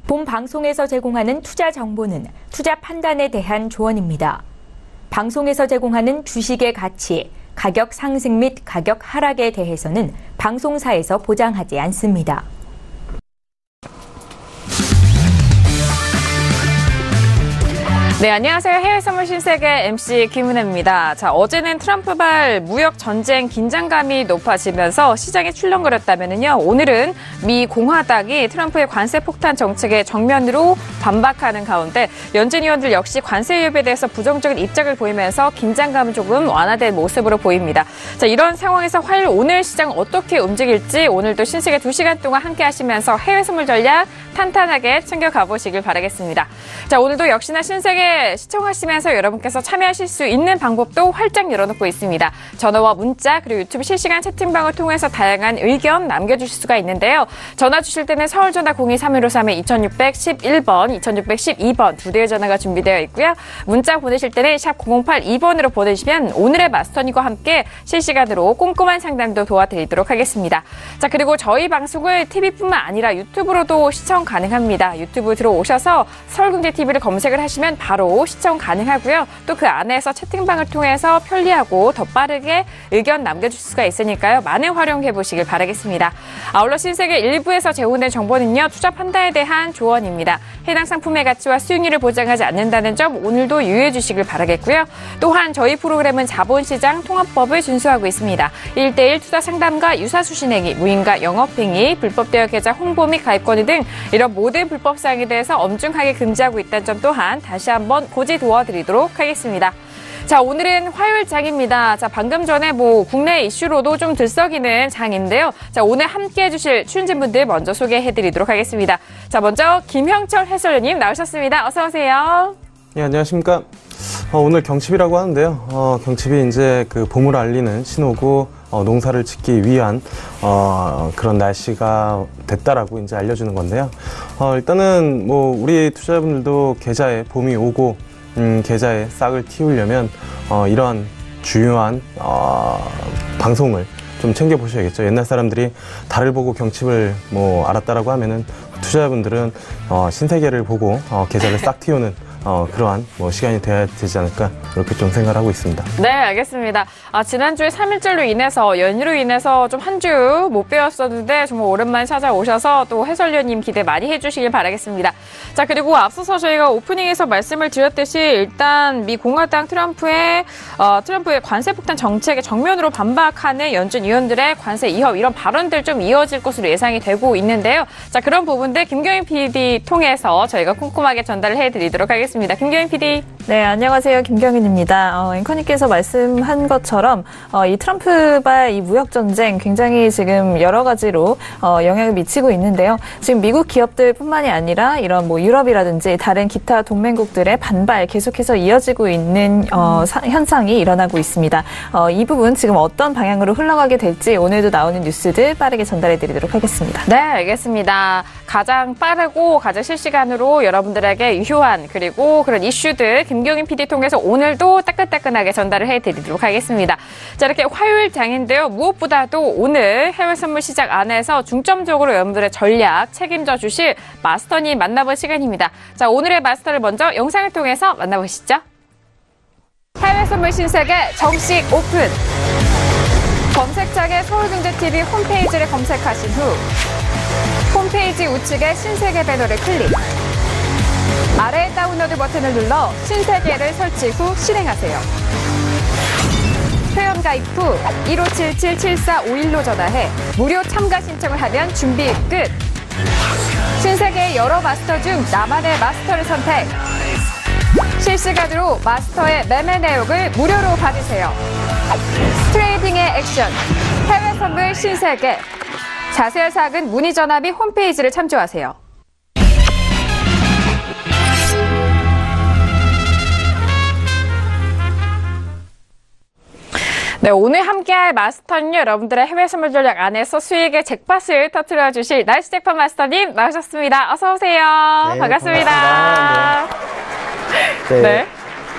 본 방송에서 제공하는 투자 정보는 투자 판단에 대한 조언입니다. 방송에서 제공하는 주식의 가치, 가격 상승 및 가격 하락에 대해서는 방송사에서 보장하지 않습니다. 네, 안녕하세요. 해외 선물 신세계 MC 김은혜입니다. 자, 어제는 트럼프발 무역 전쟁 긴장감이 높아지면서 시장에 출렁거렸다면요. 오늘은 미 공화당이 트럼프의 관세 폭탄 정책에 정면으로 반박하는 가운데 연준 의원들 역시 관세 위협에 대해서 부정적인 입장을 보이면서 긴장감은 조금 완화된 모습으로 보입니다. 자, 이런 상황에서 화요일 오늘 시장 어떻게 움직일지 오늘도 신세계 2시간 동안 함께 하시면서 해외 선물 전략 탄탄하게 챙겨가 보시길 바라겠습니다. 자, 오늘도 역시나 신세계 시청하시면서 여러분께서 참여하실 수 있는 방법도 활짝 열어놓고 있습니다. 전화와 문자 그리고 유튜브 실시간 채팅방을 통해서 다양한 의견 남겨주실 수가 있는데요. 전화 주실 때는 서울 전화 0231-2611번, 2612번 두 대의 전화가 준비되어 있고요. 문자 보내실 때는 샵 0082번으로 보내주시면 오늘의 마스터님과 함께 실시간으로 꼼꼼한 상담도 도와드리도록 하겠습니다. 자, 그리고 저희 방송을 TV뿐만 아니라 유튜브로도 시청 가능합니다. 유튜브 들어오셔서 서울경제TV를 검색을 하시면 바로 시청 가능하고요. 또 그 안에서 채팅방을 통해서 편리하고 더 빠르게 의견 남겨줄 수가 있으니까요. 많은 활용해 보시길 바라겠습니다. 아울러 신세계 1부에서 제공된 정보는요. 투자 판단에 대한 조언입니다. 해당 상품의 가치와 수익률을 보장하지 않는다는 점 오늘도 유의해 주시길 바라겠고요. 또한 저희 프로그램은 자본시장 통합법을 준수하고 있습니다. 1:1 투자 상담과 유사수신행위, 무인가 영업행위, 불법 대여 계좌 홍보 및 가입권유 등 이런 모든 불법 사항에 대해서 엄중하게 금지하고 있다는 점 또한 다시 한번 고지 도와드리도록 하겠습니다. 자, 오늘은 화요일 장입니다. 자, 방금 전에 국내 이슈로도 좀 들썩이는 장인데요. 자, 오늘 함께 해주실 출연진분들 먼저 소개해드리도록 하겠습니다. 자, 먼저 김형철 해설위원님 나오셨습니다. 어서 오세요. 네, 안녕하십니까. 오늘 경칩이라고 하는데요. 경칩이 이제 그 봄을 알리는 신호고 농사를 짓기 위한 그런 날씨가 됐다라고 이제 알려주는 건데요. 일단은 우리 투자자분들도 계좌에 봄이 오고 계좌에 싹을 틔우려면 이러한 중요한 방송을 좀 챙겨보셔야겠죠. 옛날 사람들이 달을 보고 경칩을 알았다라고 하면은 투자자분들은 신세계를 보고 계좌를 싹 틔우는 그러한 시간이 돼야 되지 않을까 이렇게 좀 생각을 하고 있습니다. 네, 알겠습니다. 지난주에 3일절로 인해서 연휴로 인해서 좀 한 주 못 뵈었었는데 정말 오랜만에 찾아오셔서 또 해설위원님 기대 많이 해주시길 바라겠습니다. 자, 그리고 앞서서 저희가 오프닝에서 말씀을 드렸듯이 일단 미 공화당 트럼프의 관세 폭탄 정책에 정면으로 반박하는 연준 의원들의 관세 이협 이런 발언들 좀 이어질 것으로 예상이 되고 있는데요. 자, 그런 부분들 김경인 PD 통해서 저희가 꼼꼼하게 전달을 해드리도록 하겠습니다. 김경인 PD. 네, 안녕하세요. 김경인입니다. 앵커님께서 말씀한 것처럼 이 트럼프발 이 무역전쟁 굉장히 지금 여러 가지로 영향을 미치고 있는데요. 지금 미국 기업들뿐만이 아니라 이런 유럽이라든지 다른 기타 동맹국들의 반발 계속해서 이어지고 있는 현상이 일어나고 있습니다. 이 부분 지금 어떤 방향으로 흘러가게 될지 오늘도 나오는 뉴스들 빠르게 전달해 드리도록 하겠습니다. 네, 알겠습니다. 가장 빠르고 가장 실시간으로 여러분들에게 유효한 그리고 그런 이슈들 김경인 PD 통해서 오늘도 따끈따끈하게 전달을 해드리도록 하겠습니다. 자, 이렇게 화요일 장인데요. 무엇보다도 오늘 해외 선물 시장 안에서 중점적으로 여러분들의 전략 책임져 주실 마스터님 만나볼 시간입니다. 자, 오늘의 마스터를 먼저 영상을 통해서 만나보시죠. 해외 선물 신세계 정식 오픈. 검색창에 서울경제TV 홈페이지를 검색하신 후 홈페이지 우측에 신세계 배너를 클릭. 아래 다운로드 버튼을 눌러 신세계를 설치 후 실행하세요. 회원 가입 후 1577-7451로 전화해 무료 참가 신청을 하면 준비 끝. 신세계의 여러 마스터 중 나만의 마스터를 선택. 실시간으로 마스터의 매매 내역을 무료로 받으세요. 트레이딩의 액션, 해외 선물 신세계. 자세한 사항은 문의 전화 및 홈페이지를 참조하세요. 네, 오늘 함께할 마스터는요, 여러분들의 해외 선물 전략 안에서 수익의 잭팟을 터뜨려 주실 날씨 잭팟 마스터님 나오셨습니다. 어서 오세요. 네, 반갑습니다. 네. 네.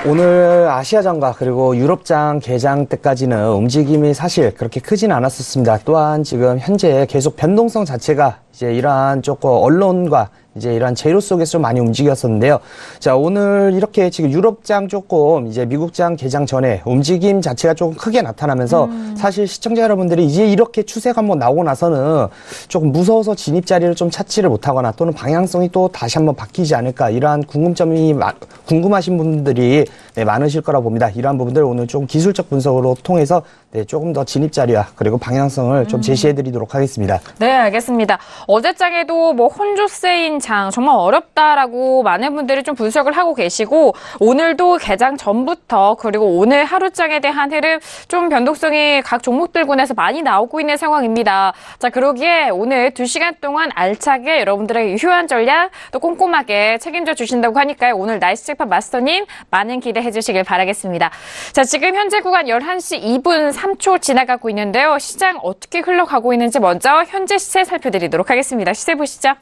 오늘 아시아장과 그리고 유럽장 개장 때까지는 움직임이 사실 그렇게 크지는 않았었습니다. 또한 지금 현재 계속 변동성 자체가 이제 이러한 조금 언론과 이제 이러한 제로 속에서 좀 많이 움직였었는데요. 자, 오늘 이렇게 지금 유럽장 조금 이제 미국장 개장 전에 움직임 자체가 조금 크게 나타나면서 사실 시청자 여러분들이 이제 이렇게 추세가 한번 나오고 나서는 조금 무서워서 진입 자리를 좀 찾지를 못하거나 또는 방향성이 또 다시 한번 바뀌지 않을까 이러한 궁금하신 분들이 네, 많으실 거라고 봅니다. 이러한 부분들 오늘 좀 기술적 분석으로 통해서 네, 조금 더 진입 자리와 그리고 방향성을 좀 제시해드리도록 하겠습니다. 네, 알겠습니다. 어제장에도 뭐 혼조세인 장 정말 어렵다라고 많은 분들이 좀 분석을 하고 계시고 오늘도 개장 전부터 그리고 오늘 하루장에 대한 흐름 좀 변동성이 각 종목들군에서 많이 나오고 있는 상황입니다. 자, 그러기에 오늘 2시간 동안 알차게 여러분들의 유효한 전략 또 꼼꼼하게 책임져 주신다고 하니까요. 오늘 날씨 체크판 마스터님 많은 기대해 주시길 바라겠습니다. 자, 지금 현재 구간 11시 2분 3초 지나가고 있는데요. 시장 어떻게 흘러가고 있는지 먼저 현재 시세 살펴드리도록 하겠습니다. 시세 보시죠.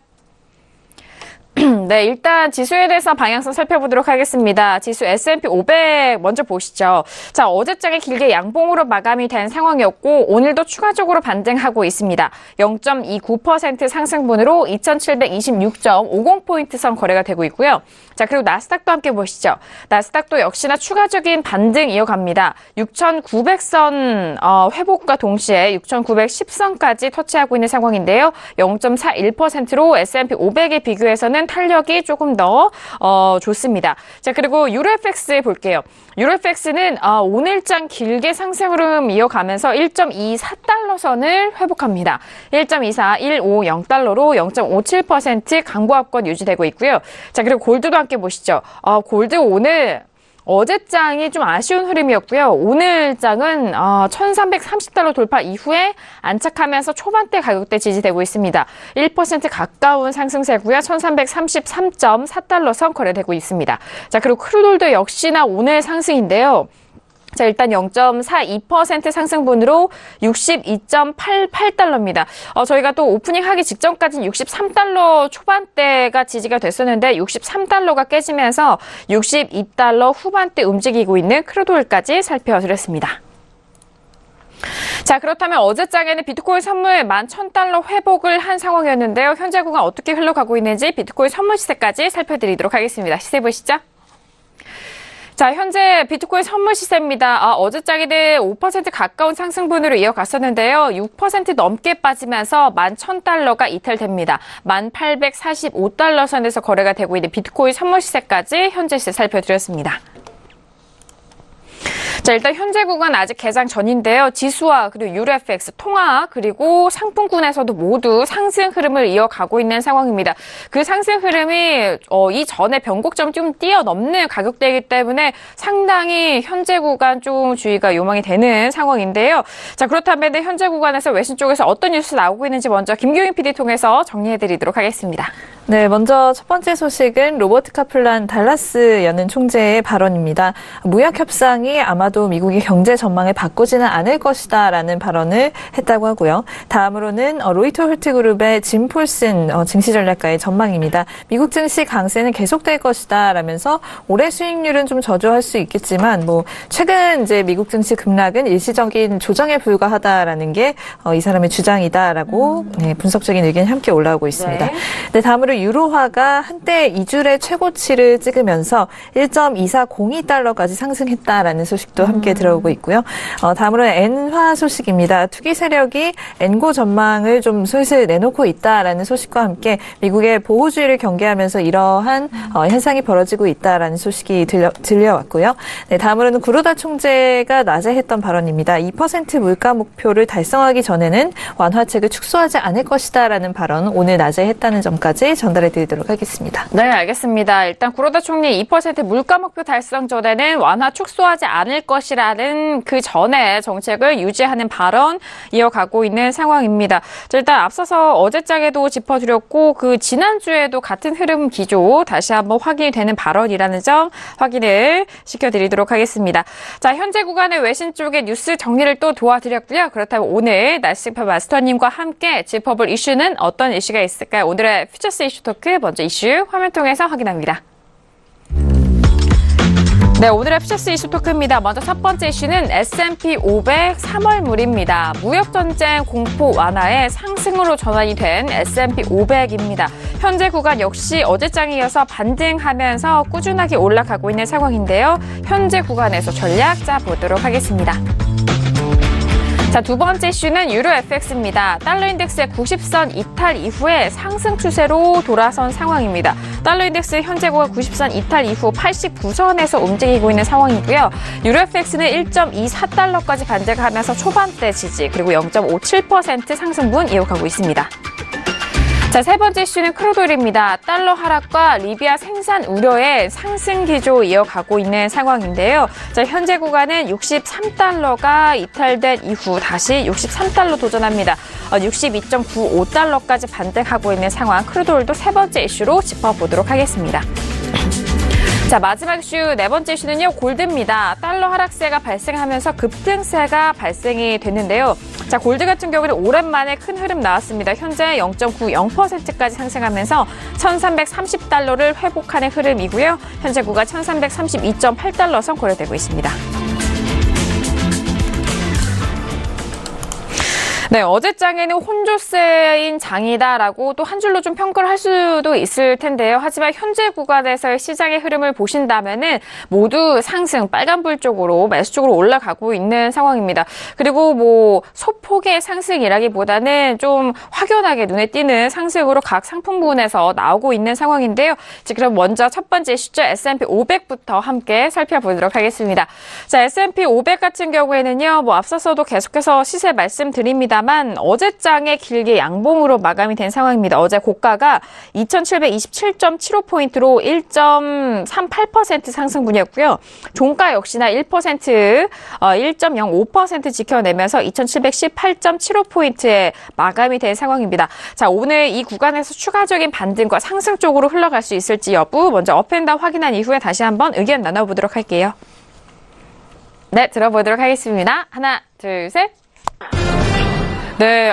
네, 일단 지수에 대해서 방향성 살펴보도록 하겠습니다. 지수 S&P 500 먼저 보시죠. 자, 어제장에 길게 양봉으로 마감이 된 상황이었고 오늘도 추가적으로 반등하고 있습니다. 0.29% 상승분으로 2726.50포인트 선 거래가 되고 있고요. 자, 그리고 나스닥도 함께 보시죠. 나스닥도 역시나 추가적인 반등 이어갑니다. 6,900선 회복과 동시에 6,910선까지 터치하고 있는 상황인데요. 0.41%로 S&P 500에 비교해서는 탄력이 조금 더 좋습니다. 자, 그리고 유로FX 볼게요. 유로FX는 오늘장 길게 상승 흐름 이어가면서 1.24달러 선을 회복합니다. 1.24150달러로 0.57% 강보합권 유지되고 있고요. 자, 그리고 골드도 함께 보시죠. 골드 오늘 어제장이 좀 아쉬운 흐름이었고요. 오늘 장은 1330달러 돌파 이후에 안착하면서 초반대 가격대 지지되고 있습니다. 1% 가까운 상승세고요. 1333.4달러 선 거래되고 있습니다. 자, 그리고 크루돌도 역시나 오늘 상승인데요. 자, 일단 0.42% 상승분으로 62.88달러입니다. 저희가 또 오프닝 하기 직전까지는 63달러 초반대가 지지가 됐었는데 63달러가 깨지면서 62달러 후반대 움직이고 있는 크루돌까지 살펴드렸습니다. 자, 그렇다면 어제장에는 비트코인 선물 11,000달러 회복을 한 상황이었는데요. 현재 구간 어떻게 흘러가고 있는지 비트코인 선물 시세까지 살펴드리도록 하겠습니다. 시세 보시죠. 자, 현재 비트코인 선물 시세입니다. 어제장에는 5% 가까운 상승분으로 이어갔었는데요. 6% 넘게 빠지면서 11,000달러가 이탈됩니다. 1,845달러 선에서 거래가 되고 있는 비트코인 선물 시세까지 현재 시세 살펴드렸습니다. 자, 일단 현재 구간 아직 개장 전인데요. 지수와 그리고 유로FX, 통화 그리고 상품군에서도 모두 상승 흐름을 이어가고 있는 상황입니다. 그 상승 흐름이 이전에 변곡점 좀 뛰어넘는 가격대이기 때문에 상당히 현재 구간 좀 주의가 요망이 되는 상황인데요. 자, 그렇다면 현재 구간에서 외신 쪽에서 어떤 뉴스 나오고 있는지 먼저 김경인 PD 통해서 정리해드리도록 하겠습니다. 네, 먼저 첫 번째 소식은 로버트 카플란 달라스 연은 총재의 발언입니다. 무역 협상이 아마도 미국의 경제 전망을 바꾸지는 않을 것이다라는 발언을 했다고 하고요. 다음으로는 로이터 홀트그룹의 짐 폴슨 증시전략가의 전망입니다. 미국 증시 강세는 계속될 것이다라면서 올해 수익률은 좀 저조할 수 있겠지만 최근 이제 미국 증시 급락은 일시적인 조정에 불과하다라는 게 이 사람의 주장이다라고 분석적인 의견이 함께 올라오고 있습니다. 네, 다음으로 유로화가 한때 2주의 최고치를 찍으면서 1.2402달러까지 상승했다라는 소식도 함께 들어오고 있고요. 다음으로는 엔화 소식입니다. 투기 세력이 엔고 전망을 좀 슬슬 내놓고 있다라는 소식과 함께 미국의 보호주의를 경계하면서 이러한 현상이 벌어지고 있다라는 소식이 들려왔고요. 네, 다음으로는 구로다 총재가 낮에 했던 발언입니다. 2% 물가 목표를 달성하기 전에는 완화책을 축소하지 않을 것이다라는 발언 오늘 낮에 했다는 점까지 전달해드리도록 하겠습니다. 네, 알겠습니다. 일단 구로다 총리 2% 물가 목표 달성 전에는 완화 축소하지 않을 것이라는 그 전에 정책을 유지하는 발언 이어가고 있는 상황입니다. 자, 일단 앞서서 어제장에도 짚어드렸고 그 지난주에도 같은 흐름 기조 다시 한번 확인이 되는 발언이라는 점 확인을 시켜드리도록 하겠습니다. 자, 현재 구간의 외신 쪽의 뉴스 정리를 또 도와드렸고요. 그렇다면 오늘 날씨표 마스터님과 함께 짚어볼 이슈는 어떤 이슈가 있을까요? 오늘의 퓨처스 이슈 토크 먼저 이슈 화면 통해서 확인합니다. 네, 오늘의 FCC 이슈 토크입니다. 먼저 첫 번째 이슈는 S&P 500 3월물입니다. 무역전쟁 공포 완화에 상승으로 전환이 된 S&P 500입니다. 현재 구간 역시 어제장에 이어서 반등하면서 꾸준하게 올라가고 있는 상황인데요. 현재 구간에서 전략 짜보도록 하겠습니다. 자, 두 번째 이슈는 유로 FX입니다. 달러 인덱스의 90선 이탈 이후에 상승 추세로 돌아선 상황입니다. 달러 인덱스 현재 구간 90선 이탈 이후 89선에서 움직이고 있는 상황이고요. 유로 FX는 1.24달러까지 반등하면서 초반대 지지, 그리고 0.57% 상승분 이어가고 있습니다. 자, 세 번째 이슈는 크루드오일입니다. 달러 하락과 리비아 생산 우려에 상승 기조 이어가고 있는 상황인데요. 자, 현재 구간은 63달러가 이탈된 이후 다시 63달러 도전합니다. 62.95달러까지 반등하고 있는 상황, 크루드오일도 세 번째 이슈로 짚어보도록 하겠습니다. 자, 마지막 이슈, 네 번째 이슈는요, 골드입니다. 달러 하락세가 발생하면서 급등세가 발생이 됐는데요. 자, 골드 같은 경우는 오랜만에 큰 흐름 나왔습니다. 현재 0.90%까지 상승하면서 1330달러를 회복하는 흐름이고요. 현재 구가 1332.8달러 선 거래되고 있습니다. 네, 어제장에는 혼조세인 장이다라고 또 한 줄로 좀 평가를 할 수도 있을 텐데요. 하지만 현재 구간에서의 시장의 흐름을 보신다면은 모두 상승, 빨간불 쪽으로, 매수 쪽으로 올라가고 있는 상황입니다. 그리고 뭐 소폭의 상승이라기보다는 좀 확연하게 눈에 띄는 상승으로 각 상품군에서 나오고 있는 상황인데요. 자, 그럼 먼저 첫 번째 이슈죠. S&P 500부터 함께 살펴보도록 하겠습니다. 자, S&P 500 같은 경우에는요, 뭐 앞서서도 계속해서 시세 말씀드립니다만 어제장에 길게 양봉으로 마감이 된 상황입니다. 어제 고가가 2727.75포인트로 1.38% 상승분이었고요. 종가 역시나 1.05% 지켜내면서 2718.75포인트에 마감이 된 상황입니다. 자, 오늘 이 구간에서 추가적인 반등과 상승 쪽으로 흘러갈 수 있을지 여부 먼저 업앤다운 확인한 이후에 다시 한번 의견 나눠보도록 할게요. 네, 들어보도록 하겠습니다. 하나, 둘, 셋. 네,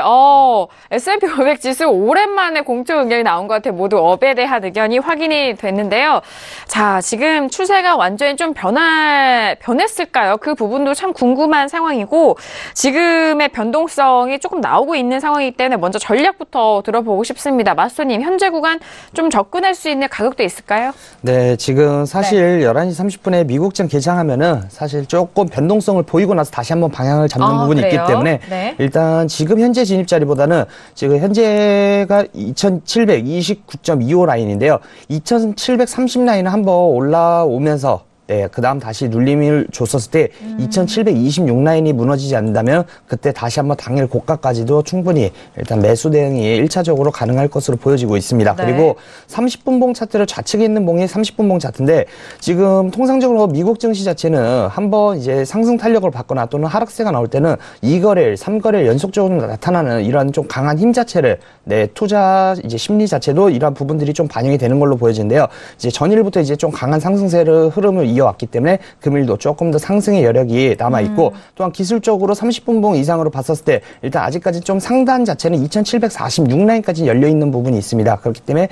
S&P 500 지수 오랜만에 공통 의견이 나온 것 같아요. 모두 업에 대한 의견이 확인이 됐는데요. 자, 지금 추세가 완전히 좀 변했을까요? 그 부분도 참 궁금한 상황이고, 지금의 변동성이 조금 나오고 있는 상황이기 때문에 먼저 전략부터 들어보고 싶습니다. 마스터님, 현재 구간 좀 접근할 수 있는 가격도 있을까요? 네, 지금 사실 11시 30분에 미국장 개장하면은 사실 조금 변동성을 보이고 나서 다시 한번 방향을 잡는 부분이 그래요? 있기 때문에 네. 일단 지금 현재 진입 자리보다는 지금 현재가 2729.25 라인인데요. 2730 라인을 한번 올라오면서 네, 그 다음 다시 눌림을 줬었을 때 2726 라인이 무너지지 않는다면 그때 다시 한번 당일 고가까지도 충분히 일단 매수 대응이 1차적으로 가능할 것으로 보여지고 있습니다. 네. 그리고 30분봉 차트를 좌측에 있는 봉이 30분봉 차트인데 지금 통상적으로 미국 증시 자체는 한번 이제 상승 탄력을 받거나 또는 하락세가 나올 때는 2거래일, 3거래일 연속적으로 나타나는 이러한 좀 강한 힘 자체를 네, 투자 이제 심리 자체도 이러한 부분들이 좀 반영이 되는 걸로 보여지는데요. 이제 전일부터 이제 좀 강한 상승세를 흐름을 이어왔기 때문에 금일도 조금 더 상승의 여력이 남아있고 또한 기술적으로 30분봉 이상으로 봤었을 때 일단 아직까지 좀 상단 자체는 2746 라인까지 열려있는 부분이 있습니다. 그렇기 때문에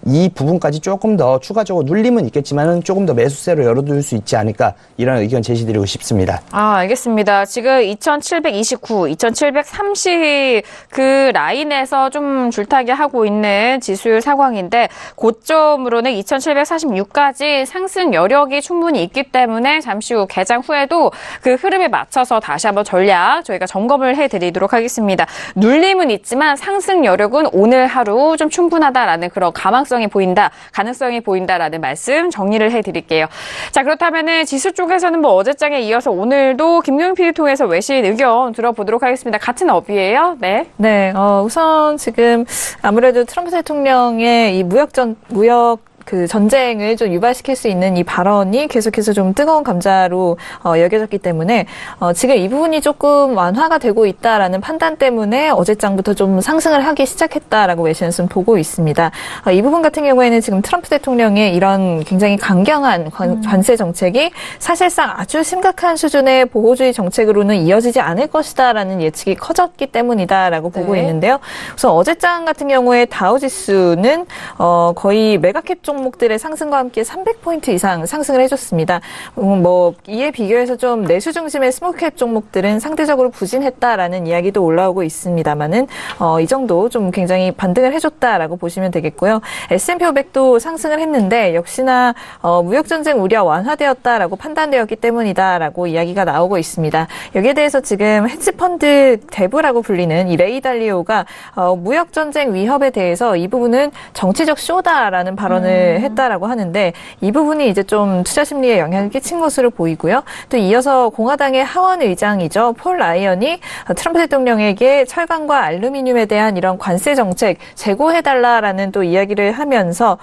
이 부분까지 조금 더 추가적으로 눌림은 있겠지만은 조금 더 매수세로 열어둘 수 있지 않을까 이런 의견 제시드리고 싶습니다. 아, 알겠습니다. 지금 2729, 2730 그 라인에서 좀 줄타기 하고 있는 지수 상황인데 고점으로는 2746까지 상승 여력이 충분히 있기 때문에 잠시 후 개장 후에도 그 흐름에 맞춰서 다시 한번 전략 저희가 점검을 해드리도록 하겠습니다. 눌림은 있지만 상승 여력은 오늘 하루 좀 충분하다라는 그런 가능성이 보인다라는 말씀 정리를 해드릴게요. 자, 그렇다면은 지수 쪽에서는 뭐 어제장에 이어서 오늘도 김경민 PD 통해서 외신 의견 들어보도록 하겠습니다. 같은 업이에요? 네. 네, 우선 지금 아무래도 트럼프 대통령의 이 무역 그 전쟁을 좀 유발시킬 수 있는 이 발언이 계속해서 좀 뜨거운 감자로 여겨졌기 때문에 지금 이 부분이 조금 완화가 되고 있다라는 판단 때문에 어제장부터 좀 상승을 하기 시작했다라고 외신은 보고 있습니다. 이 부분 같은 경우에는 지금 트럼프 대통령의 이런 굉장히 강경한 관세 정책이 사실상 아주 심각한 수준의 보호주의 정책으로는 이어지지 않을 것이다라는 예측이 커졌기 때문이다라고 보고 있는데요. 우선 어제장 같은 경우에 다우지수는 거의 메가캡 종 종목들의 상승과 함께 300포인트 이상 상승을 해줬습니다. 이에 비교해서 좀 내수 중심의 스몰캡 종목들은 상대적으로 부진했다라는 이야기도 올라오고 있습니다만은 이 정도 좀 굉장히 반등을 해줬다라고 보시면 되겠고요. S&P 500도 상승을 했는데 역시나 무역 전쟁 우려 완화되었다라고 판단되었기 때문이다라고 이야기가 나오고 있습니다. 여기에 대해서 지금 헤지펀드 대부라고 불리는 이 레이 달리오가 무역 전쟁 위협에 대해서 이 부분은 정치적 쇼다라는 발언을 했다라고 하는데 이 부분이 이제 좀 투자 심리에 영향을 끼친 것으로 보이고요. 또 이어서 공화당의 하원 의장이죠. 폴 라이언이 트럼프 대통령에게 철강과 알루미늄에 대한 이런 관세 정책 재고해달라라는 또 이야기를 하면서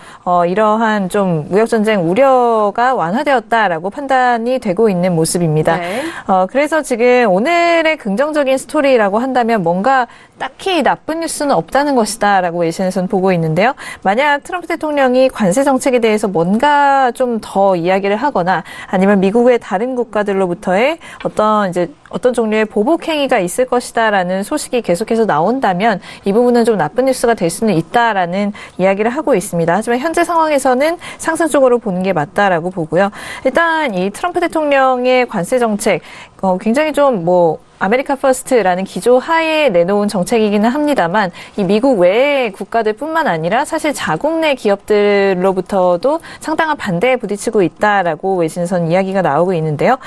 이러한 좀 무역 전쟁 우려가 완화되었다라고 판단이 되고 있는 모습입니다. 네. 그래서 지금 오늘의 긍정적인 스토리라고 한다면 뭔가 딱히 나쁜 뉴스는 없다는 것이다라고 외신에서는 보고 있는데요. 만약 트럼프 대통령이 관세 정책에 대해서 뭔가 좀 더 이야기를 하거나 아니면 미국의 다른 국가들로부터의 어떤 종류의 보복 행위가 있을 것이다라는 소식이 계속해서 나온다면 이 부분은 좀 나쁜 뉴스가 될 수는 있다라는 이야기를 하고 있습니다. 하지만 현재 상황에서는 상승 쪽으로 보는 게 맞다라고 보고요. 일단 이 트럼프 대통령의 관세 정책 굉장히 좀 아메리카 퍼스트라는 기조 하에 내놓은 정책이기는 합니다만 이 미국 외의 국가들뿐만 아니라 사실 자국 내 기업들로부터도 상당한 반대에 부딪히고 있다라고 외신선 이야기가 나오고 있는데요.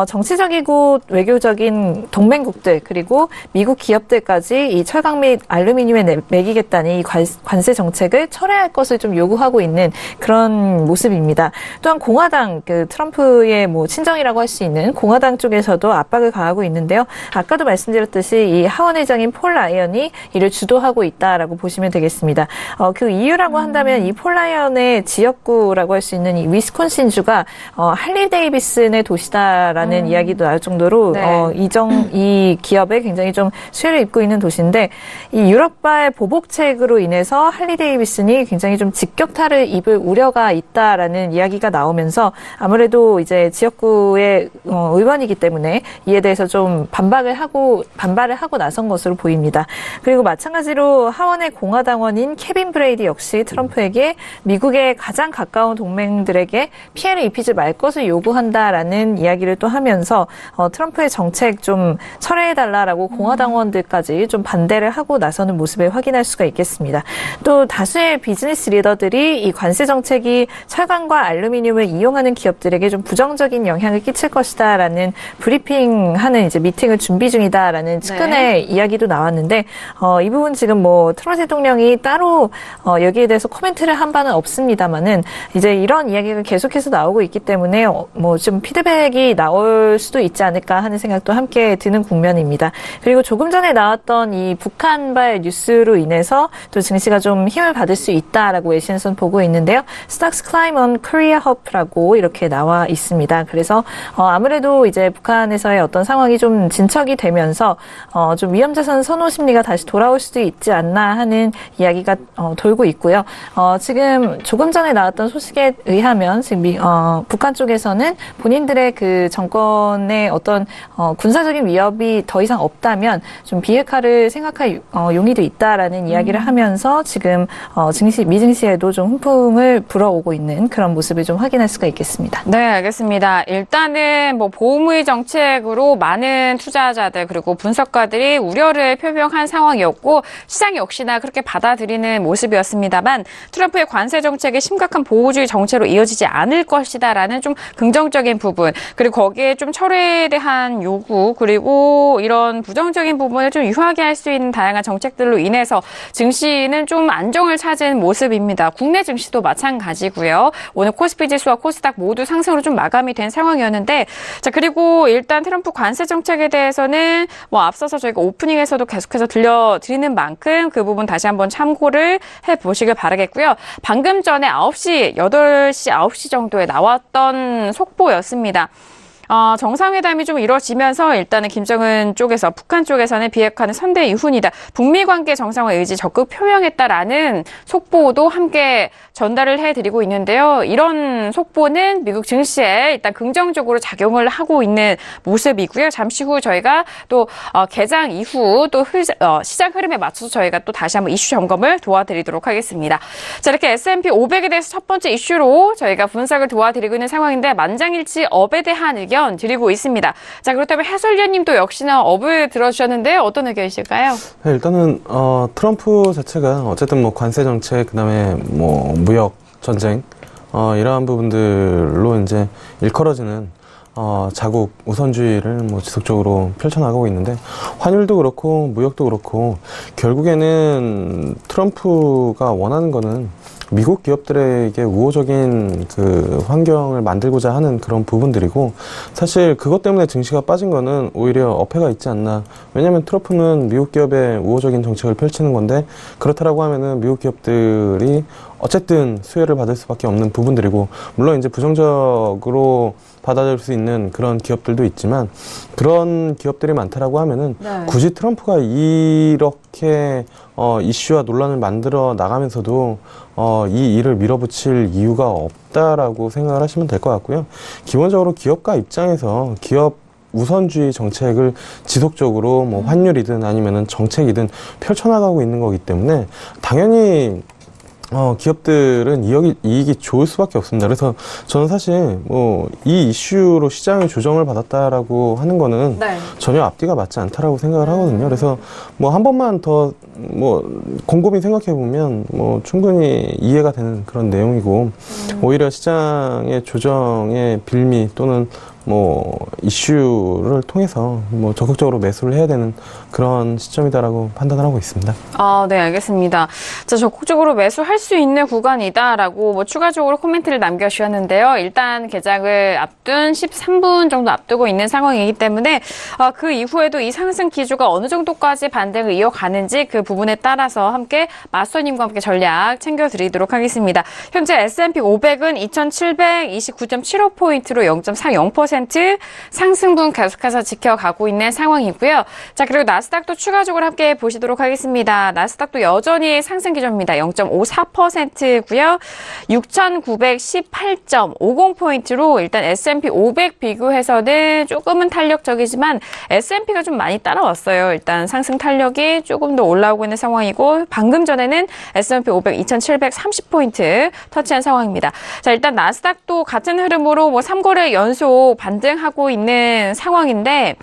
정치적이고 외교적인 동맹국들 그리고 미국 기업들까지 이 철강 및 알루미늄에 매기겠다는 이 관세 정책을 철회할 것을 좀 요구하고 있는 그런 모습입니다. 또한 공화당 트럼프의 친정이라고 할 수 있는 공화당 쪽에서도 압박을 가하고 있는데요. 아까도 말씀드렸듯이 이 하원 의장인 폴 라이언이 이를 주도하고 있다라고 보시면 되겠습니다. 그 이유라고 한다면 이 폴 라이언의 지역구라고 할 수 있는 이 위스콘신주가 할리 데이비슨의 도시다라는 이야기도 나올 정도로 네. 이 기업에 굉장히 좀 수혜를 입고 있는 도시인데 이 유럽발 보복책으로 인해서 할리 데이비슨이 굉장히 좀 직격탄을 입을 우려가 있다라는 이야기가 나오면서 아무래도 이제 지역구의 의원이기 때문에 이에 대해서 좀 반발을 하고 나선 것으로 보입니다. 그리고 마찬가지로 하원의 공화당원인 케빈 브레이디 역시 트럼프에게 미국의 가장 가까운 동맹들에게 피해를 입히지 말 것을 요구한다라는 이야기를 또 하면서 트럼프의 정책 좀 철회해달라라고 공화당원들까지 좀 반대를 하고 나서는 모습을 확인할 수가 있겠습니다. 또 다수의 비즈니스 리더들이 이 관세 정책이 철강과 알루미늄을 이용하는 기업들에게 좀 부정적인 영향을 끼칠 것이다라는 브리핑하는 이제 미팅을 준비 중이다라는 측근의 이야기도 나왔는데 이 부분 지금 트럼프 대통령이 따로 여기에 대해서 코멘트를 한 바는 없습니다만은 이제 이런 이야기가 계속해서 나오고 있기 때문에 좀 피드백이 나올 수도 있지 않을까 하는 생각도 함께 드는 국면입니다. 그리고 조금 전에 나왔던 이 북한발 뉴스로 인해서 또 증시가 좀 힘을 받을 수 있다라고 외신에서는 보고 있는데요. Stocks climb on Korea Hope라고 이렇게 나와 있습니다. 그래서 아무래도 이제 북한에서의 어떤 상황이 좀 진척이 되면서 좀 위험자산 선호 심리가 다시 돌아올 수도 있지 않나 하는 이야기가 돌고 있고요. 지금 조금 전에 나왔던 소식에 의하면 지금 북한 쪽에서는 본인들의 그 정권의 어떤 군사적인 위협이 더 이상 없다면 좀 비핵화를 생각할 용의도 있다라는 이야기를 하면서 지금 미증시에도 좀 훈풍을 불어오고 있는 그런 모습을 좀 확인할 수가 있겠습니다. 네, 알겠습니다. 일단은 보호무의 정책으로 많은 투자자들 그리고 분석가들이 우려를 표명한 상황이었고 시장 역시나 그렇게 받아들이는 모습이었습니다만 트럼프의 관세 정책이 심각한 보호주의 정체로 이어지지 않을 것이다라는 좀 긍정적인 부분 그리고 거기에 좀 철회에 대한 요구 그리고 이런 부정적인 부분을 좀 유하게 할 수 있는 다양한 정책들로 인해서 증시는 좀 안정을 찾은 모습입니다. 국내 증시도 마찬가지고요. 오늘 코스피 지수와 코스닥 모두 상승으로 좀 마감이 된 상황이었는데 자 그리고 일단 트럼프 관세 정책에 대해서는 앞서서 저희가 오프닝에서도 계속해서 들려드리는 만큼 그 부분 다시 한번 참고를 해보시길 바라겠고요. 방금 전에 8시 정도에 나왔던 속보였습니다. 정상회담이 좀 이루어지면서 일단은 김정은 쪽에서 북한 쪽에서는 비핵화는 선대 이훈이다. 북미 관계 정상화 의지 적극 표명했다라는 속보도 함께 전달을 해드리고 있는데요. 이런 속보는 미국 증시에 일단 긍정적으로 작용을 하고 있는 모습이고요. 잠시 후 저희가 또 개장 이후 또 시장 흐름에 맞춰서 저희가 또 다시 한번 이슈 점검을 도와드리도록 하겠습니다. 자, 이렇게 S&P 500에 대해서 첫 번째 이슈로 저희가 분석을 도와드리고 있는 상황인데 만장일치 업에 대한 의견 드리고 있습니다. 자, 그렇다면 해설위원님도 역시나 업을 들어주셨는데 어떤 의견이실까요? 네, 일단은 트럼프 자체가 어쨌든 뭐 관세 정책, 그다음에 뭐 무역 전쟁 이러한 부분들로 이제 일컬어지는 자국 우선주의를 뭐 지속적으로 펼쳐나가고 있는데 환율도 그렇고 무역도 그렇고 결국에는 트럼프가 원하는 거는 미국 기업들에게 우호적인 그 환경을 만들고자 하는 그런 부분들이고 사실 그것 때문에 증시가 빠진 거는 오히려 어폐가 있지 않나. 왜냐하면 트럼프는 미국 기업의 우호적인 정책을 펼치는 건데 그렇다라고 하면은 미국 기업들이 어쨌든 수혜를 받을 수밖에 없는 부분들이고 물론 이제 부정적으로 받아들일 수 있는 그런 기업들도 있지만 그런 기업들이 많다라고 하면은 굳이 트럼프가 이렇게 이슈와 논란을 만들어 나가면서도 이 일을 밀어붙일 이유가 없다라고 생각을 하시면 될 것 같고요. 기본적으로 기업가 입장에서 기업 우선주의 정책을 지속적으로 뭐 환율이든 아니면은 정책이든 펼쳐나가고 있는 거기 때문에 당연히 기업들은 이익이 좋을 수밖에 없습니다. 그래서 저는 사실 뭐 이 이슈로 시장의 조정을 받았다라고 하는 거는 전혀 앞뒤가 맞지 않다라고 생각을 하거든요. 그래서 뭐 한 번만 더 뭐 곰곰이 생각해 보면 뭐 충분히 이해가 되는 그런 내용이고 오히려 시장의 조정의 빌미 또는 뭐 이슈를 통해서 뭐 적극적으로 매수를 해야 되는 그런 시점이다라고 판단을 하고 있습니다. 네, 알겠습니다. 자, 적극적으로 매수할 수 있는 구간이다라고 뭐 추가적으로 코멘트를 남겨주셨는데요. 일단 개장을 앞둔 13분 정도 앞두고 있는 상황이기 때문에 그 이후에도 이 상승 기조가 어느 정도까지 반등을 이어가는지 그 부분에 따라서 함께 마스터님과 함께 전략 챙겨드리도록 하겠습니다. 현재 S&P 500은 2,729.75포인트로 0.40% 상승분 계속해서 지켜가고 있는 상황이고요. 자, 그리고 나스닥도 추가적으로 함께 보시도록 하겠습니다. 나스닥도 여전히 상승 기조입니다. 0.54%고요. 6,918.50포인트로 일단 S&P 500 비교해서는 조금은 탄력적이지만 S&P가 좀 많이 따라왔어요. 일단 상승 탄력이 조금 더 올라오고 있는 상황이고 방금 전에는 S&P 500 2,730포인트 터치한 상황입니다. 자, 일단 나스닥도 같은 흐름으로 뭐 3거래 연속 반등하고 있는 상황인데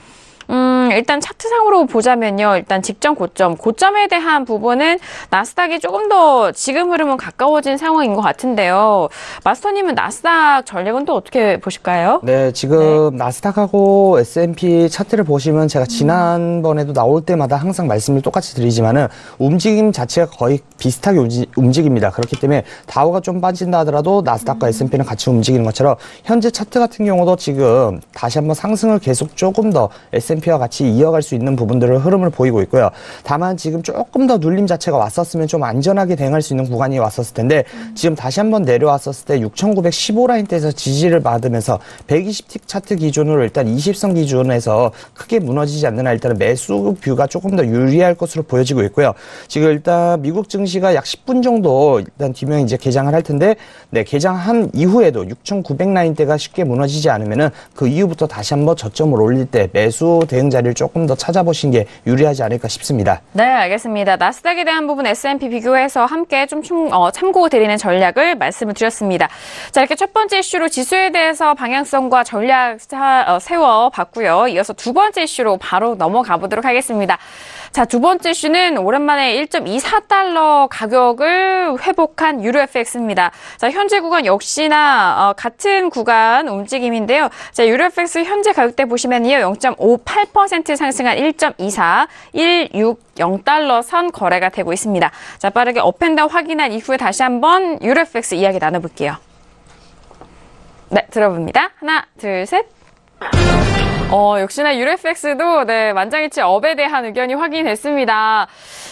일단 차트상으로 보자면요. 일단 직전 고점에 대한 부분은 나스닥이 조금 더 지금 흐름은 가까워진 상황인 것 같은데요. 마스터님은 나스닥 전략은 또 어떻게 보실까요? 네, 지금 나스닥하고 S&P 차트를 보시면 제가 지난번에도 나올 때마다 항상 말씀을 똑같이 드리지만은 움직임 자체가 거의 비슷하게 움직입니다. 그렇기 때문에 다우가 좀 빠진다 하더라도 나스닥과 S&P는 같이 움직이는 것처럼 현재 차트 같은 경우도 지금 다시 한번 상승을 계속 조금 더 S&P와 같이 이어갈 수 있는 부분들을 흐름을 보이고 있고요. 다만 지금 조금 더 눌림 자체가 왔었으면 좀 안전하게 대응할 수 있는 구간이 왔었을 텐데 지금 다시 한번 내려왔었을 때 6,915 라인대에서 지지를 받으면서 120틱 차트 기준으로 일단 20선 기준에서 크게 무너지지 않는 한 일단은 매수 뷰가 조금 더 유리할 것으로 보여지고 있고요. 지금 일단 미국 증시가 약 10분 정도 일단 뒤면 이제 개장을 할 텐데 네, 개장한 이후에도 6,900 라인대가 쉽게 무너지지 않으면은 그 이후부터 다시 한번 저점을 올릴 때 매수 대응 자리를 조금 더 찾아보신 게 유리하지 않을까 싶습니다. 네, 알겠습니다. 나스닥에 대한 부분 S&P 비교해서 함께 좀 참고 드리는 전략을 말씀을 드렸습니다. 자, 이렇게 첫 번째 이슈로 지수에 대해서 방향성과 전략 세워봤고요. 이어서 두 번째 이슈로 바로 넘어가 보도록 하겠습니다. 자, 두 번째 이슈는 오랜만에 1.24달러 가격을 회복한 유로 FX입니다. 자, 현재 구간 역시나 같은 구간 움직임인데요. 자, 유로 FX 현재 가격대 보시면요. 0.58% 상승한 1.24, 160달러 선 거래가 되고 있습니다. 자, 빠르게 업앤다운 확인한 이후에 다시 한번 유로 FX 이야기 나눠볼게요. 네, 들어봅니다. 하나, 둘, 셋. 역시나 유로FX도 네, 만장일치 업에 대한 의견이 확인됐습니다.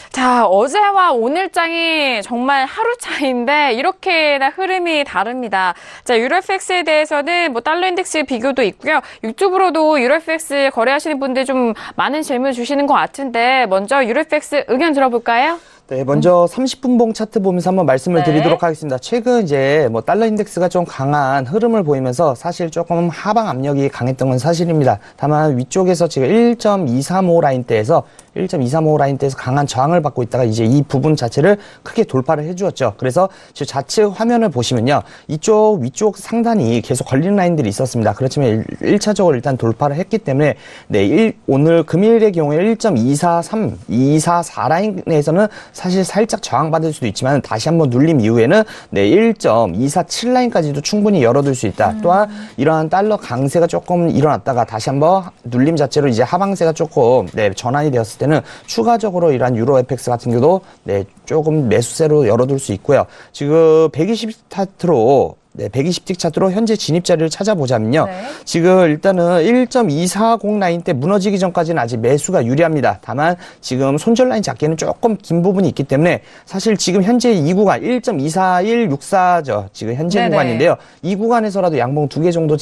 자, 어제와 오늘장이 정말 하루 차이인데 이렇게나 흐름이 다릅니다. 자, 유로FX에 대해서는 뭐 달러 인덱스 비교도 있고요. 유튜브로도 유로FX 거래하시는 분들 좀 많은 질문 주시는 것 같은데 먼저 유로FX 의견 들어볼까요? 네, 먼저 30분봉 차트 보면서 한번 말씀을 드리도록 하겠습니다. 최근 이제 뭐 달러 인덱스가 좀 강한 흐름을 보이면서 사실 조금 하방 압력이 강했던 건 사실입니다. 다만 위쪽에서 지금 1.235 라인대에서 1.235 라인대에서 강한 저항을 받고 있다가 이제 이 부분 자체를 크게 돌파를 해주었죠. 그래서 지금 좌측 화면을 보시면요. 이쪽 위쪽 상단이 계속 걸리는 라인들이 있었습니다. 그렇지만 1차적으로 일단 돌파를 했기 때문에 네, 오늘 금일의 경우에 1.243, 244 라인에서는 사실 살짝 저항받을 수도 있지만 다시 한번 눌림 이후에는 네, 1.247 라인까지도 충분히 열어둘 수 있다. 또한 이러한 달러 강세가 조금 일어났다가 다시 한번 눌림 자체로 이제 하방세가 조금 네, 전환이 되었을 때는 추가적으로 이러한 유로 FX 같은 경우도 네, 조금 매수세로 열어둘 수 있고요. 지금 120 차트로 네, 120틱 차트로 현재 진입 자리를 찾아보자면요. 네. 지금 일단은 1.240 라인 때 무너지기 전까지는 아직 매수가 유리합니다. 다만 지금 손절 라인 잡기에는 조금 긴 부분이 있기 때문에 사실 지금 현재 이 구간 1.24164죠. 지금 현재 네네. 구간인데요. 이 구간에서라도 양봉 2개 정도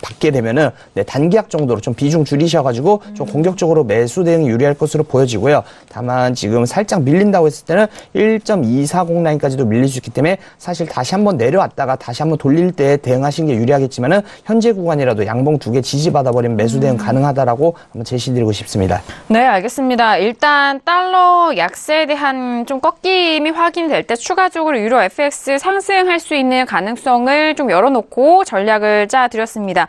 받게 되면은 네, 단기약 정도로 좀 비중 줄이셔가지고 좀 공격적으로 매수 대응이 유리할 것으로 보여지고요. 다만 지금 살짝 밀린다고 했을 때는 1.240 라인까지도 밀릴 수 있기 때문에 사실 다시 한번 내려왔다가 다시 한번 돌릴 때 대응하시는 게 유리하겠지만은 현재 구간이라도 양봉 2개 지지받아버리면 매수 대응 가능하다라고 한번 제시드리고 싶습니다. 네, 알겠습니다. 일단 달러 약세에 대한 좀 꺾임이 확인될 때 추가적으로 유로 FX 상승할 수 있는 가능성을 좀 열어놓고 전략을 짜드렸습니다.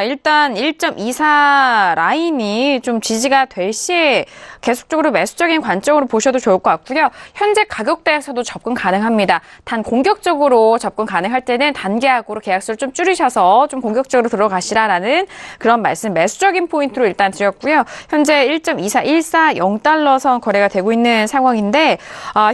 일단 1.24 라인이 좀 지지가 될 시에 계속적으로 매수적인 관점으로 보셔도 좋을 것 같고요. 현재 가격대에서도 접근 가능합니다. 단 공격적으로 접근 가능할 때는 단계약으로 계약수를 좀 줄이셔서 좀 공격적으로 들어가시라라는 그런 말씀 매수적인 포인트로 일단 드렸고요. 현재 1.24140 선 거래가 되고 있는 상황인데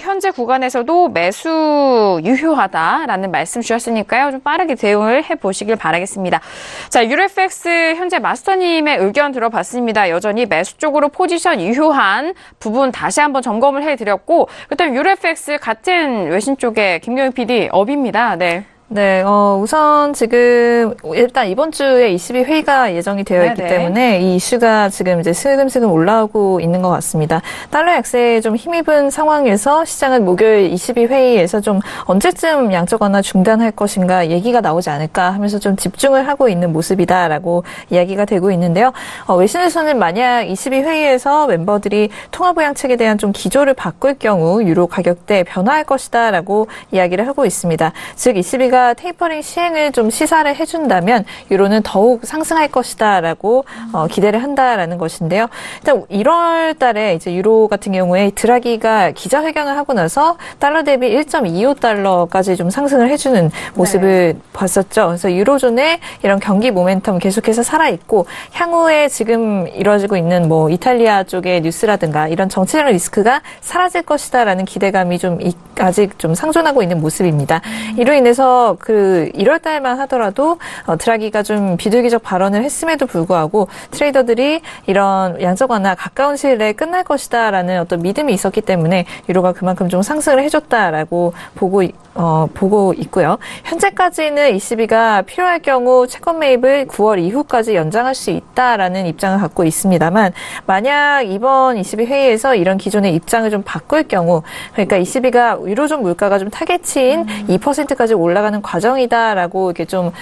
현재 구간에서도 매수 유효하다라는 말씀 주셨으니까요. 좀 빠르게 대응을 해보시길 바라겠습니다. 자, 유로FX 현재 마스터님의 의견 들어봤습니다. 여전히 매수 쪽으로 포지션 유효한 부분 다시 한번 점검을 해드렸고 그다음 유로FX 같은 외신 쪽에 김경희 PD 업입니다. 네. 네, 우선 지금 일단 이번 주에 ECB 회의가 예정이 되어 있기 때문에 이 이슈가 지금 이제 슬금슬금 올라오고 있는 것 같습니다. 달러 약세에 좀 힘입은 상황에서 시장은 목요일 ECB 회의에서 좀 언제쯤 양적 완화 중단할 것인가 얘기가 나오지 않을까 하면서 좀 집중을 하고 있는 모습이다라고 이야기가 되고 있는데요. 외신에서는 만약 ECB 회의에서 멤버들이 통화부양책에 대한 좀 기조를 바꿀 경우 유로 가격대 변화할 것이다라고 이야기를 하고 있습니다. 즉 ECB가 테이퍼링 시행을 좀 시사를 해준다면 유로는 더욱 상승할 것이다라고 기대를 한다라는 것인데요. 일단 1월 달에 이제 유로 같은 경우에 드라기가 기자회견을 하고 나서 달러 대비 1.25달러까지 좀 상승을 해주는 모습을 봤었죠. 그래서 유로존의 이런 경기 모멘텀 계속해서 살아있고 향후에 지금 이루어지고 있는 뭐 이탈리아 쪽의 뉴스라든가 이런 정치적 리스크가 사라질 것이다라는 기대감이 좀 아직 좀 상존하고 있는 모습입니다. 이로 인해서 그 1월 달만 하더라도 드라기가 좀 비둘기적 발언을 했음에도 불구하고 트레이더들이 이런 양적 완화 가까운 시일 내에 끝날 것이다라는 어떤 믿음이 있었기 때문에 유로가 그만큼 좀 상승을 해줬다라고 보고 있고요. 현재까지는 ECB가 필요할 경우 채권 매입을 9월 이후까지 연장할 수 있다라는 입장을 갖고 있습니다만 만약 이번 ECB 회의에서 이런 기존의 입장을 좀 바꿀 경우 그러니까 ECB가 유로존 물가가 좀 타겟치인 2%까지 올라가는 과정이다라고 이렇게 좀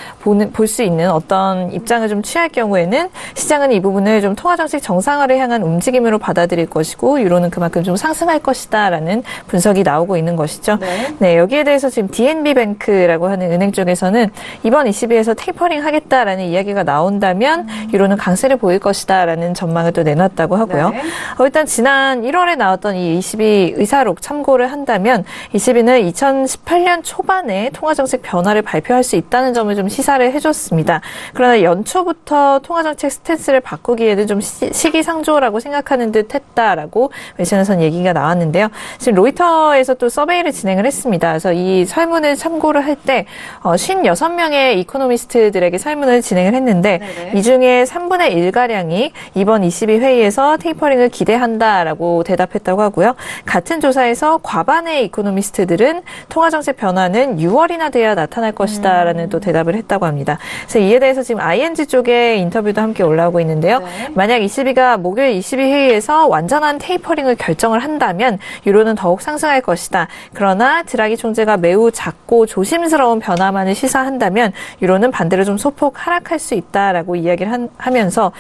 볼 수 있는 어떤 입장을 좀 취할 경우에는 시장은 이 부분을 좀 통화정책 정상화를 향한 움직임으로 받아들일 것이고 유로는 그만큼 좀 상승할 것이다라는 분석이 나오고 있는 것이죠. 네, 여기에 대해서 지금 DNB뱅크라고 하는 은행 쪽에서는 이번 ECB에서 테이퍼링 하겠다라는 이야기가 나온다면 유로는 강세를 보일 것이다라는 전망을 또 내놨다고 하고요. 일단 지난 1월에 나왔던 이 ECB 의사록 참고를 한다면 ECB는 2018년 초반에 통화정책 변화를 발표할 수 있다는 점을 좀 시사를 해줬습니다. 그러나 연초부터 통화정책 스탠스를 바꾸기에는 좀 시기상조라고 생각하는 듯 했다라고 외신에선 얘기가 나왔는데요. 지금 로이터에서 또 서베이를 진행을 했습니다. 그래서 이 설문을 참고를 할 때 56명의 이코노미스트들에게 설문을 진행을 했는데 네네. 이 중에 3분의 1가량이 이번 ECB 회의에서 테이퍼링을 기대한다라고 대답했다고 하고요. 같은 조사에서 과반의 이코노미스트들은 통화정책 변화는 6월이나 돼야 나타날 것이다라는 또 대답을 했다고 합니다. 그래서 이에 대해서 지금 ING 쪽에 인터뷰도 함께 올라오고 있는데요. 네. 만약 ECB가 목요일 ECB 회의에서 완전한 테이퍼링을 결정을 한다면 유로는 더욱 상승할 것이다. 그러나 드라기 총재가 매우 작고 조심스러운 변화만을 시사한다면 유로는 반대로 좀 소폭 하락할 수 있다라고 이야기를 하면서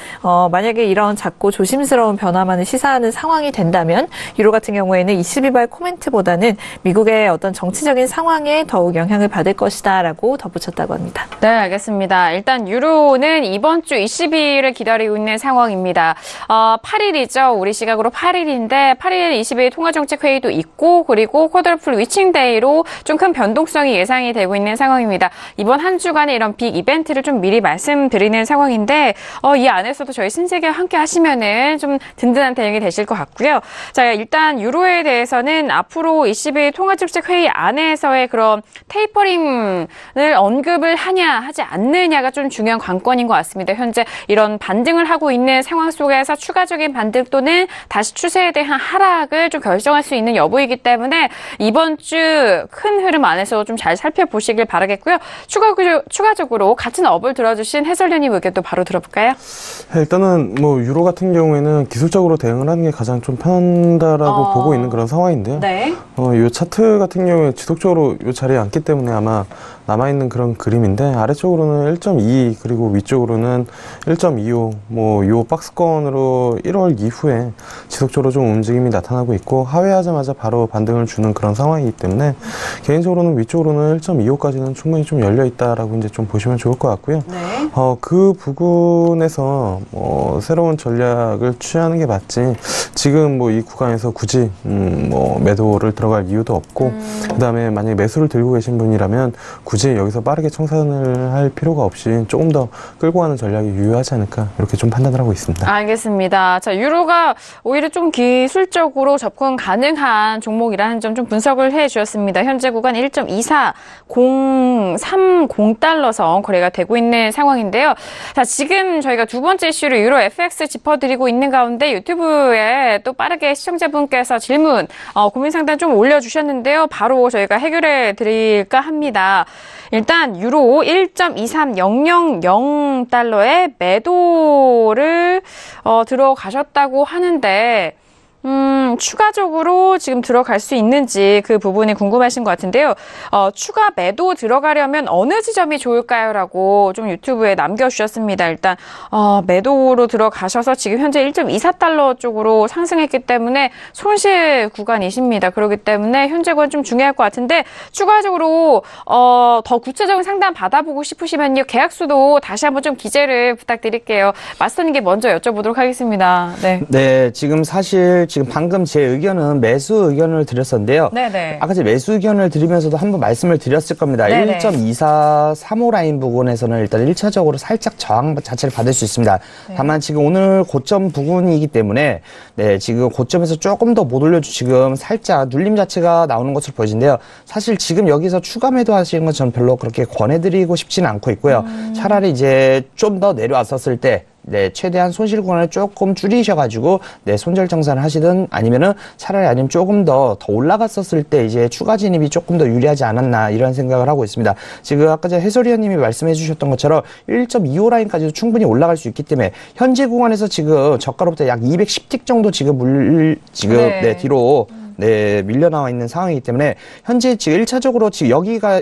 만약에 이런 작고 조심스러운 변화만을 시사하는 상황이 된다면 유로 같은 경우에는 ECB발 코멘트보다는 미국의 어떤 정치적인 상황에 더욱 영향을 받을 것이다라고 덧붙였다고 합니다. 네, 알겠습니다. 일단 유로는 이번 주 ECB를 기다리고 있는 상황입니다. 8일이죠. 우리 시각으로 8일인데 8일에는 ECB 통화정책 회의도 있고 그리고 쿼드러플 위칭데이로 좀 큰 변동성이 예상이 되고 있는 상황입니다. 이번 한 주간의 이런 빅 이벤트를 좀 미리 말씀드리는 상황인데 이 안에서도 저희 신세계와 함께 하시면은 좀 든든한 대응이 되실 것 같고요. 자, 일단 유로에 대해서는 앞으로 ECB 통화정책 회의 안에서의 그런 테이퍼링을 언급을 하냐 하지 않느냐가 좀 중요한 관건인 것 같습니다. 현재 이런 반등을 하고 있는 상황 속에서 추가적인 반등 또는 다시 추세에 대한 하락을 좀 결정할 수 있는 여부이기 때문에 이번 주 큰 흐름 안에서 좀 잘 살펴보시길 바라겠고요. 추가적으로 같은 업을 들어주신 해설위원님 의견도 바로 들어볼까요? 일단은 뭐 유로 같은 경우에는 기술적으로 대응을 하는 게 가장 좀 편하다라고 보고 있는 그런 상황인데요. 네. 이 차트 같은 경우에 지속적으로 이 자리에 앉기 때문에 아마 남아있는 그런 그림인데 아래쪽으로는 1.2 그리고 위쪽으로는 1.25 뭐 요 박스권으로 1월 이후에 지속적으로 좀 움직임이 나타나고 있고 하회하자마자 바로 반등을 주는 그런 상황이기 때문에 개인적으로는 위쪽으로는 1.25까지는 충분히 좀 열려 있다라고 이제 좀 보시면 좋을 것 같고요. 네. 그 부분에서 새로운 전략을 취하는 게 맞지 지금 뭐 이 구간에서 굳이 뭐 매도를 들어갈 이유도 없고 그다음에 만약에 매수를 들고 계신 분이라면 굳이 여기서 빠르게 청산을 할 필요가 없이 조금 더 끌고 가는 전략이 유효하지 않을까 이렇게 좀 판단을 하고 있습니다. 알겠습니다. 자, 유로가 오히려 좀 기술적으로 접근 가능한 종목이라는 점 좀 분석을 해 주셨습니다. 현재 구간 1.24030달러선 거래가 되고 있는 상황인데요. 자, 지금 저희가 두 번째 이슈로 유로 FX 짚어드리고 있는 가운데 유튜브에 또 빠르게 시청자분께서 질문, 고민 상담 좀 올려주셨는데요. 바로 저희가 해결해 드릴까 합니다. 일단 유로 1.23000달러의 매도를 들어가셨다고 하는데 추가적으로 지금 들어갈 수 있는지 그 부분이 궁금하신 것 같은데요. 추가 매도 들어가려면 어느 지점이 좋을까요? 라고 좀 유튜브에 남겨주셨습니다. 일단 매도로 들어가셔서 지금 현재 1.24달러 쪽으로 상승했기 때문에 손실 구간이십니다. 그렇기 때문에 현재 구간 좀 중요할 것 같은데 추가적으로 더 구체적인 상담 받아보고 싶으시면요. 계약수도 다시 한번 좀 기재를 부탁드릴게요. 마스터님께 먼저 여쭤보도록 하겠습니다. 네, 지금 사실 지금 방금 제 의견은 매수 의견을 드렸었는데요. 네네. 아까 제 매수 의견을 드리면서도 한번 말씀을 드렸을 겁니다. 네네. 1.2435 라인 부근에서는 일단 1차적으로 살짝 저항 자체를 받을 수 있습니다. 네. 다만 지금 오늘 고점 부근이기 때문에 네, 지금 고점에서 조금 더 못 올려주 지금 살짝 눌림 자체가 나오는 것으로 보여진데요. 사실 지금 여기서 추가 매도 하시는 건 저는 별로 그렇게 권해드리고 싶지는 않고 있고요. 차라리 이제 좀 더 내려왔었을 때 네, 최대한 손실 구간을 조금 줄이셔가지고, 네, 손절 정산을 하시든 아니면은 차라리 아니면 조금 더 올라갔었을 때 이제 추가 진입이 조금 더 유리하지 않았나 이런 생각을 하고 있습니다. 지금 아까 전 해설위원님이 말씀해 주셨던 것처럼 1.25 라인까지도 충분히 올라갈 수 있기 때문에 현재 구간에서 지금 저가로부터 약 210틱 정도 지금 네, 뒤로 네, 밀려 나와 있는 상황이기 때문에 현재 지금 1차적으로 지금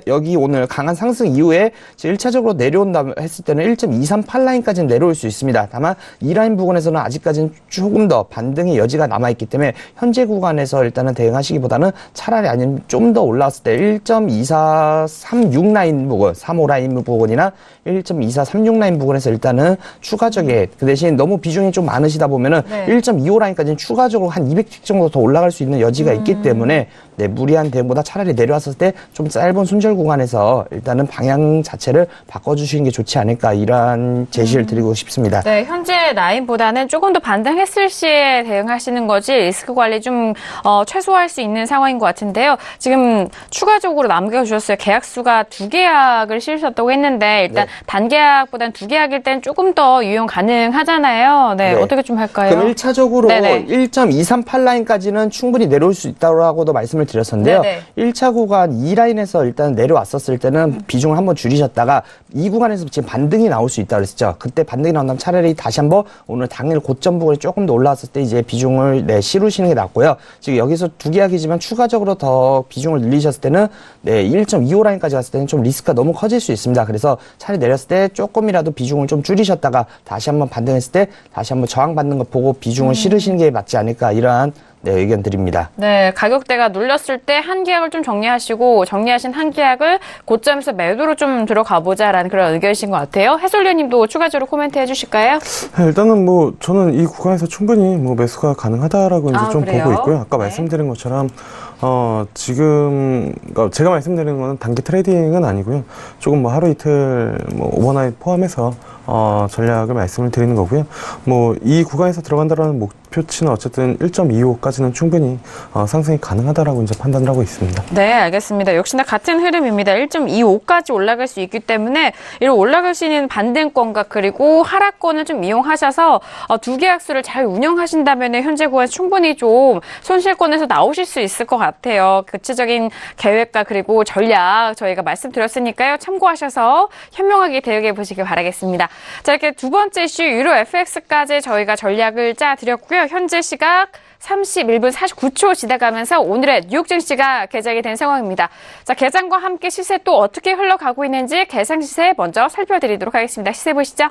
여기 오늘 강한 상승 이후에 지금 1차적으로 내려온다 했을 때는 1.238 라인까지는 내려올 수 있습니다. 다만 이 라인 부분에서는 아직까지는 조금 더 반등의 여지가 남아 있기 때문에 현재 구간에서 일단은 대응하시기보다는 차라리 아니면 좀 더 올라왔을 때 1.2436 라인 부분, 35 라인 부분이나 1.2436 라인 부분에서 일단은 추가적인 그 대신 너무 비중이 좀 많으시다 보면은 1.25 라인까지는 추가적으로 한 200틱 정도 더 올라갈 수 있는 여지가 있기 때문에 무리한 대응보다 차라리 내려왔을 때 좀 짧은 손절 구간에서 일단은 방향 자체를 바꿔주시는 게 좋지 않을까 이러한 제시를 드리고 싶습니다. 네, 현재 라인보다는 조금 더 반등했을 시에 대응하시는 거지 리스크 관리 좀 최소화할 수 있는 상황인 것 같은데요. 지금 추가적으로 남겨주셨어요. 계약수가 2계약을 실으셨다고 했는데 일단 단계약보다는 2계약일 땐 조금 더 유용 가능하잖아요. 네, 어떻게 좀 할까요? 그럼 1차적으로 1.238 라인까지는 충분히 내려올 수 있다고도 말씀을 드렸었는데요. 1차 구간 2라인에서 일단 내려왔었을 때는 비중을 한번 줄이셨다가 이 구간에서 지금 반등이 나올 수 있다고 그랬죠. 그때 반등이 나온다면 차라리 다시 한번 오늘 당일 고점 부분에 조금 더 올라왔을 때 이제 비중을 실으시는 게 낫고요. 지금 여기서 2계약이지만 추가적으로 더 비중을 늘리셨을 때는 1.25 라인까지 갔을 때는 좀 리스크가 너무 커질 수 있습니다. 그래서 차라리 내렸을 때 조금이라도 비중을 좀 줄이셨다가 다시 한번 반등했을 때 다시 한번 저항받는 거 보고 비중을 실으시는 게 맞지 않을까 이러한 의견 드립니다. 네, 가격대가 눌렸을 때 한 계약을 좀 정리하시고 정리하신 한 계약을 고점에서 매도로 좀 들어가 보자라는 그런 의견이신 것 같아요. 해솔련님도 추가적으로 코멘트 해주실까요? 네, 일단은 저는 이 구간에서 충분히 매수가 가능하다라고 이제 좀 그래요? 보고 있고요. 아까 말씀드린 것처럼 지금 그러니까 제가 말씀드리는 거는 단기 트레이딩은 아니고요. 조금 하루 이틀 오버나잇 포함해서 전략을 말씀을 드리는 거고요. 이 구간에서 들어간다라는 목표치는 어쨌든 1.25까지는 충분히 상승이 가능하다라고 이제 판단을 하고 있습니다. 네, 알겠습니다. 역시나 같은 흐름입니다. 1.25까지 올라갈 수 있기 때문에 이런 올라갈 수 있는 반등권과 그리고 하락권을 좀 이용하셔서 2계약수를 잘 운영하신다면 현재 구간 충분히 좀 손실권에서 나오실 수 있을 것 같아요. 구체적인 계획과 그리고 전략 저희가 말씀드렸으니까요. 참고하셔서 현명하게 대응해 보시길 바라겠습니다. 자, 이렇게 두 번째 이슈 유로 FX까지 저희가 전략을 짜드렸고요. 현재 시각 31분 49초 지나가면서 오늘의 뉴욕 증시가 개장이 된 상황입니다. 자, 개장과 함께 시세 또 어떻게 흘러가고 있는지 개장 시세 먼저 살펴드리도록 하겠습니다. 시세 보시죠.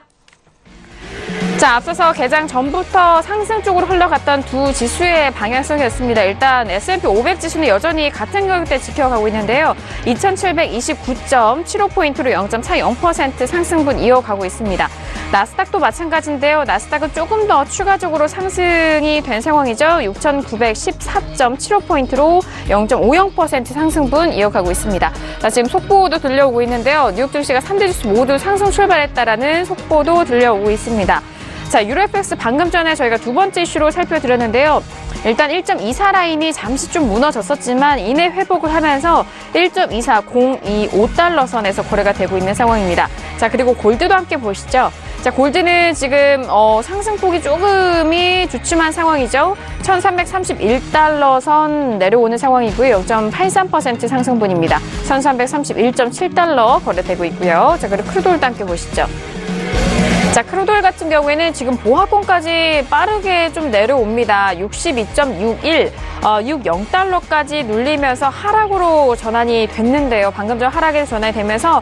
자, 앞서서 개장 전부터 상승 쪽으로 흘러갔던 두 지수의 방향성이었습니다. 일단 S&P 500 지수는 여전히 같은 가격대 지켜가고 있는데요. 2729.75포인트로 0.40% 상승분 이어가고 있습니다. 나스닥도 마찬가지인데요. 나스닥은 조금 더 추가적으로 상승이 된 상황이죠. 6,914.75포인트로 0.50% 상승분 이어가고 있습니다. 자, 지금 속보도 들려오고 있는데요. 뉴욕 증시가 3대 지수 모두 상승 출발했다라는 속보도 들려오고 있습니다. 자, 유로 FX 방금 전에 저희가 두 번째 이슈로 살펴드렸는데요. 일단 1.24 라인이 잠시 좀 무너졌었지만 이내 회복을 하면서 1.24025달러 선에서 거래가 되고 있는 상황입니다. 자, 그리고 골드도 함께 보시죠. 자, 골드는 지금 상승폭이 조금이 주춤한 상황이죠. 1331달러 선 내려오는 상황이고요. 0.83% 상승분입니다. 1331.7달러 거래되고 있고요. 자, 그리고 크루돌도 함께 보시죠. 자, 크루돌 같은 경우에는 지금 보합권까지 빠르게 좀 내려옵니다. 62.61, 60달러까지 눌리면서 하락으로 전환이 됐는데요. 방금 전 하락에서 전환이 되면서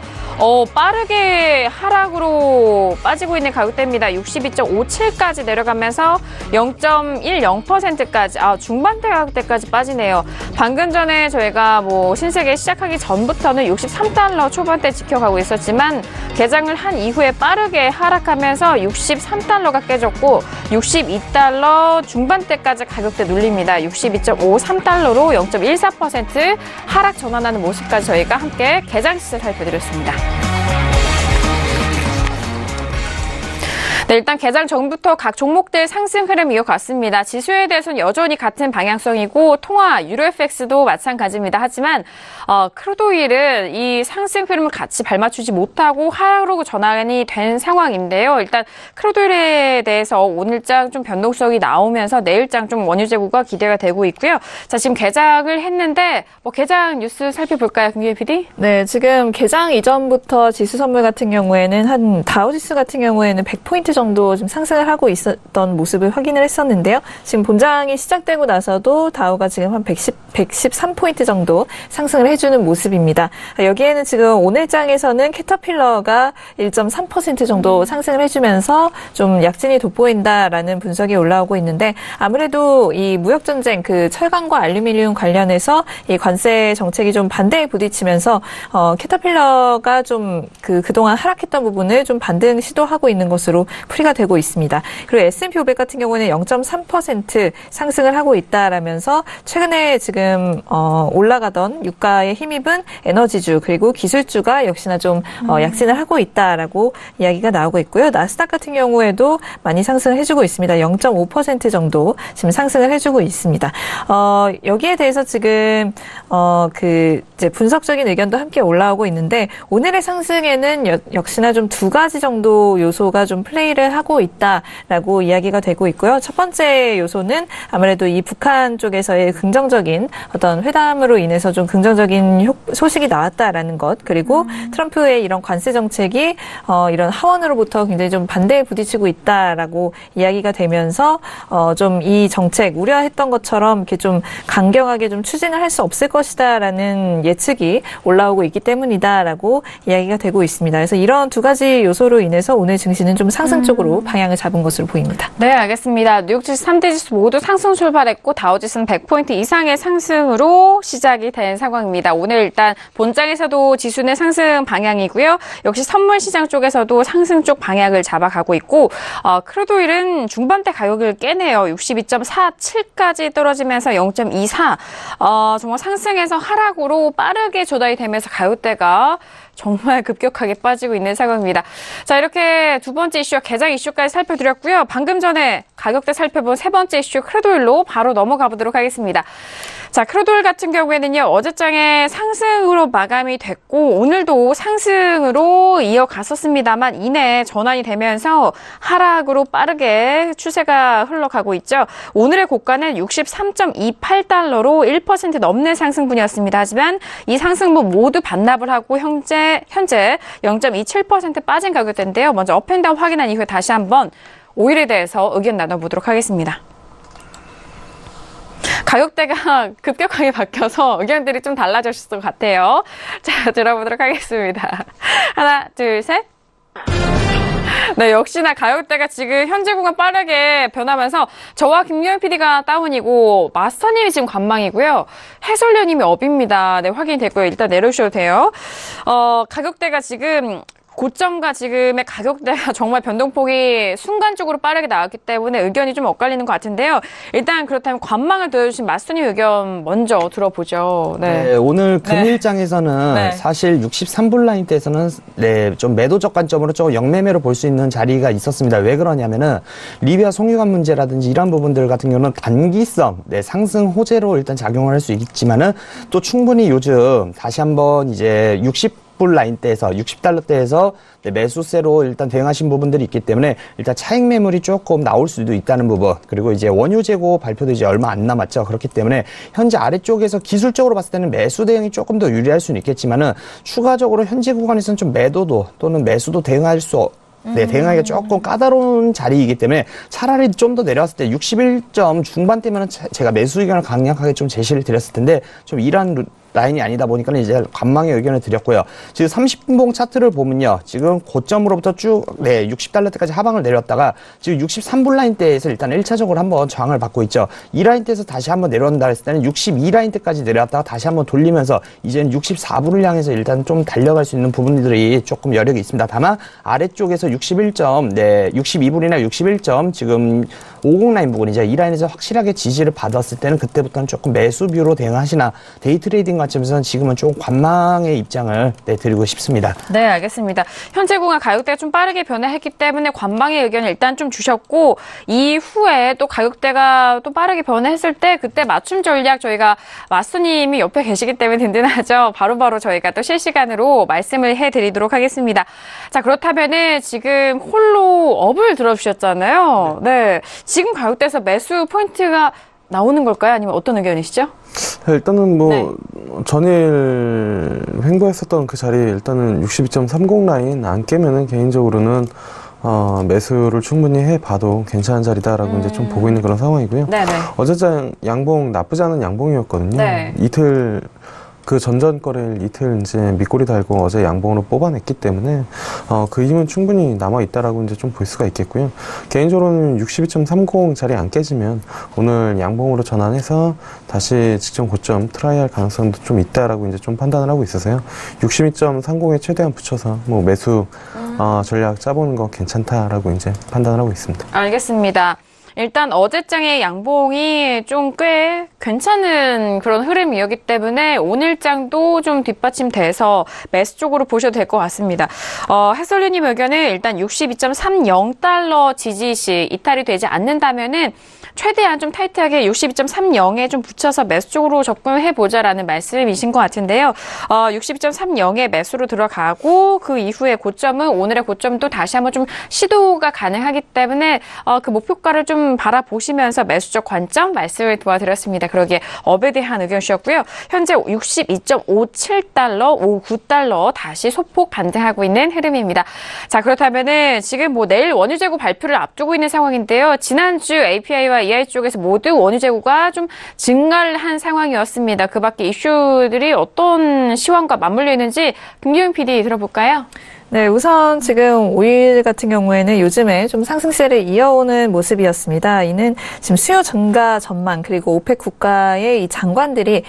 빠르게 하락으로 빠지고 있는 가격대입니다. 62.57까지 내려가면서 0.10%까지, 중반대 가격대까지 빠지네요. 방금 전에 저희가 신세계 시작하기 전부터는 63달러 초반대 지켜가고 있었지만 개장을 한 이후에 빠르게 하락하면서 63달러가 깨졌고 62달러 중반대까지 가격대 눌립니다. 62.53달러로 0.14% 하락 전환하는 모습까지 저희가 함께 개장 시세 살펴드렸습니다. 네, 일단 개장 전부터 각 종목들 상승 흐름 이어갔습니다. 지수에 대해서는 여전히 같은 방향성이고 통화 유로 FX도 마찬가지입니다. 하지만 크루도일은 이 상승 흐름을 같이 발맞추지 못하고 하락으로 전환이 된 상황인데요. 일단 크루도일에 대해서 오늘장 좀 변동성이 나오면서 내일장 좀 원유 재고가 기대가 되고 있고요. 자, 지금 개장을 했는데 개장 뉴스 살펴볼까요, 김기현 PD? 네, 지금 개장 이전부터 지수 선물 같은 경우에는 한 다우지수 같은 경우에는 100포인트 정도 좀 상승을 하고 있었던 모습을 확인을 했었는데요. 지금 본장이 시작되고 나서도 다우가 지금 한 113포인트 정도 상승을 해주는 모습입니다. 여기에는 지금 오늘장에서는 캐터필러가 1.3% 정도 상승을 해주면서 좀 약진이 돋보인다라는 분석이 올라오고 있는데 아무래도 이 무역전쟁 철강과 알루미늄 관련해서 이 관세 정책이 좀 반대에 부딪히면서 캐터필러가 좀 그동안 하락했던 부분을 좀 반등 시도하고 있는 것으로 풀이가 되고 있습니다. 그리고 S&P 500 같은 경우는 0.3% 상승을 하고 있다라면서 최근에 지금 올라가던 유가에 힘입은 에너지주 그리고 기술주가 역시나 좀 약진을 하고 있다라고 이야기가 나오고 있고요. 나스닥 같은 경우에도 많이 상승을 해주고 있습니다. 0.5% 정도 지금 상승을 해주고 있습니다. 여기에 대해서 지금 이제 분석적인 의견도 함께 올라오고 있는데 오늘의 상승에는 역시나 좀 두 가지 정도 요소가 좀 플레이를 하고 있다라고 이야기가 되고 있고요. 첫 번째 요소는 아무래도 이 북한 쪽에서의 긍정적인 어떤 회담으로 인해서 좀 긍정적인 소식이 나왔다라는 것 그리고 트럼프의 이런 관세 정책이 이런 하원으로부터 굉장히 좀 반대에 부딪히고 있다라고 이야기가 되면서 좀 이 정책 우려했던 것처럼 이렇게 좀 강경하게 좀 추진을 할 수 없을 것이다라는 예측이 올라오고 있기 때문이다라고 이야기가 되고 있습니다. 그래서 이런 두 가지 요소로 인해서 오늘 증시는 좀 상승 쪽으로 방향을 잡은 것으로 보입니다. 네, 알겠습니다. 뉴욕 지수 3대 지수 모두 상승 출발했고 다우지수는 100포인트 이상의 상승으로 시작이 된 상황입니다. 오늘 일단 본장에서도 지수는 상승 방향이고요. 역시 선물 시장 쪽에서도 상승 쪽 방향을 잡아가고 있고 크루드오일은 중반대 가격을 깨네요. 62.47까지 떨어지면서 0.24 정말 상승에서 하락으로 빠르게 조달이 되면서 가격대가 정말 급격하게 빠지고 있는 상황입니다. 자, 이렇게 두 번째 이슈와 개장 이슈까지 살펴드렸고요. 방금 전에 가격대 살펴본 세 번째 이슈 크루드오일로 바로 넘어가 보도록 하겠습니다. 자, 크루드오일 같은 경우에는요, 어제장에 상승으로 마감이 됐고, 오늘도 상승으로 이어갔었습니다만, 이내 전환이 되면서 하락으로 빠르게 추세가 흘러가고 있죠. 오늘의 고가는 63.28달러로 1% 넘는 상승분이었습니다. 하지만 이 상승분 모두 반납을 하고 현재 0.27% 빠진 가격대인데요. 먼저 업앤다운 확인한 이후에 다시 한번 오일에 대해서 의견 나눠보도록 하겠습니다. 가격대가 급격하게 바뀌어서 의견들이 좀 달라졌을 것 같아요. 자, 들어보도록 하겠습니다. 하나, 둘, 셋. 네, 역시나 가격대가 지금 현재 구간 빠르게 변하면서 저와 김유현 PD가 다운이고 마스터님이 지금 관망이고요. 해설위원님이 업입니다. 네, 확인이 됐고요. 일단 내려주셔도 돼요. 가격대가 지금 고점과 지금의 가격대가 정말 변동폭이 순간적으로 빠르게 나왔기 때문에 의견이 좀 엇갈리는 것 같은데요. 일단 그렇다면 관망을 보여주신 마스터님 의견 먼저 들어보죠. 네, 오늘 금일장에서는 사실 63불 라인대에서는 좀 매도적 관점으로 좀 역매매로 볼 수 있는 자리가 있었습니다. 왜 그러냐면은 리비아 송유관 문제라든지 이런 부분들 같은 경우는 단기성 상승 호재로 일단 작용을 할 수 있지만은 또 충분히 요즘 다시 한번 이제 60불 라인대에서 60달러대에서 매수세로 일단 대응하신 부분들이 있기 때문에 일단 차익 매물이 조금 나올 수도 있다는 부분 그리고 이제 원유 재고 발표도 이제 얼마 안 남았죠. 그렇기 때문에 현재 아래쪽에서 기술적으로 봤을 때는 매수 대응이 조금 더 유리할 수는 있겠지만은 추가적으로 현재 구간에서는 좀 매도도 또는 매수도 대응할 수 대응하기가 조금 까다로운 자리이기 때문에 차라리 좀 더 내려왔을 때 61점 중반대면은 제가 매수 의견을 강력하게 좀 제시를 드렸을 텐데 좀 이러한 라인이 아니다 보니까 이제 관망의 의견을 드렸고요. 지금 30분봉 차트를 보면요. 지금 고점으로부터 쭉 60달러대까지 하방을 내렸다가 지금 63불 라인대에서 일단 1차적으로 한번 저항을 받고 있죠. 이 라인대에서 다시 한번 내려온다 했을 때는 62라인대까지 내려왔다가 다시 한번 돌리면서 이제는 64불을 향해서 일단 좀 달려갈 수 있는 부분들이 조금 여력이 있습니다. 다만 아래쪽에서 62불이나 61점 지금 50 라인 부분이죠. 이 라인에서 확실하게 지지를 받았을 때는 그때부터는 조금 매수 뷰로 대응하시나 데이 트레이딩 관점에서는 지금은 좀 관망의 입장을 드리고 싶습니다. 네, 알겠습니다. 현재 구간 가격대가 좀 빠르게 변화했기 때문에 관망의 의견을 일단 좀 주셨고 이후에 또 가격대가 또 빠르게 변화했을 때 그때 맞춤 전략 저희가 마스터님이 옆에 계시기 때문에 든든하죠. 바로바로 저희가 또 실시간으로 말씀을 해드리도록 하겠습니다. 자, 그렇다면은 지금 홀로 업을 들어주셨잖아요. 네, 지금 가격대에서 매수 포인트가 나오는 걸까요? 아니면 어떤 의견이시죠? 일단은 전일 횡보했었던 그 자리 일단은 62.30 라인 안 깨면은 개인적으로는 매수를 충분히 해봐도 괜찮은 자리다라고 이제 좀 보고 있는 그런 상황이고요. 네네. 어제장 양봉 나쁘지 않은 양봉이었거든요. 네. 이틀 그 전전 거래일 이틀 이제 밑꼬리 달고 어제 양봉으로 뽑아냈기 때문에 그 힘은 충분히 남아 있다라고 이제 좀 볼 수가 있겠고요. 개인적으로는 62.30 자리 안 깨지면 오늘 양봉으로 전환해서 다시 직전 고점 트라이할 가능성도 좀 있다라고 이제 좀 판단을 하고 있어서요. 62.30에 최대한 붙여서 매수 전략 짜보는 거 괜찮다라고 이제 판단을 하고 있습니다. 알겠습니다. 일단 어제장의 양봉이 좀 꽤 괜찮은 그런 흐름이었기 때문에 오늘장도 좀 뒷받침돼서 매수 쪽으로 보셔도 될 것 같습니다. 해설위님 의견은 일단 62.30달러 지지시 이탈이 되지 않는다면은 최대한 좀 타이트하게 62.30에 좀 붙여서 매수 쪽으로 접근해보자라는 말씀이신 것 같은데요. 62.30에 매수로 들어가고 그 이후에 고점은 오늘의 고점도 다시 한번 좀 시도가 가능하기 때문에 그 목표가를 좀 바라보시면서 매수적 관점 말씀을 도와드렸습니다. 그러기에 업에 대한 의견 주셨고요. 현재 62.57달러, 59달러 다시 소폭 반등하고 있는 흐름입니다. 자, 그렇다면은 지금 뭐 내일 원유 재고 발표를 앞두고 있는 상황인데요. 지난주 API와 EI 쪽에서 모두 원유 재고가 좀 증가를 한 상황이었습니다. 그 밖에 이슈들이 어떤 시황과 맞물려 있는지 김기훈 PD 들어볼까요? 네, 우선 지금 오일 같은 경우에는 요즘에 좀 상승세를 이어오는 모습이었습니다. 이는 지금 수요 증가 전망 그리고 오펙 국가의 이 장관들이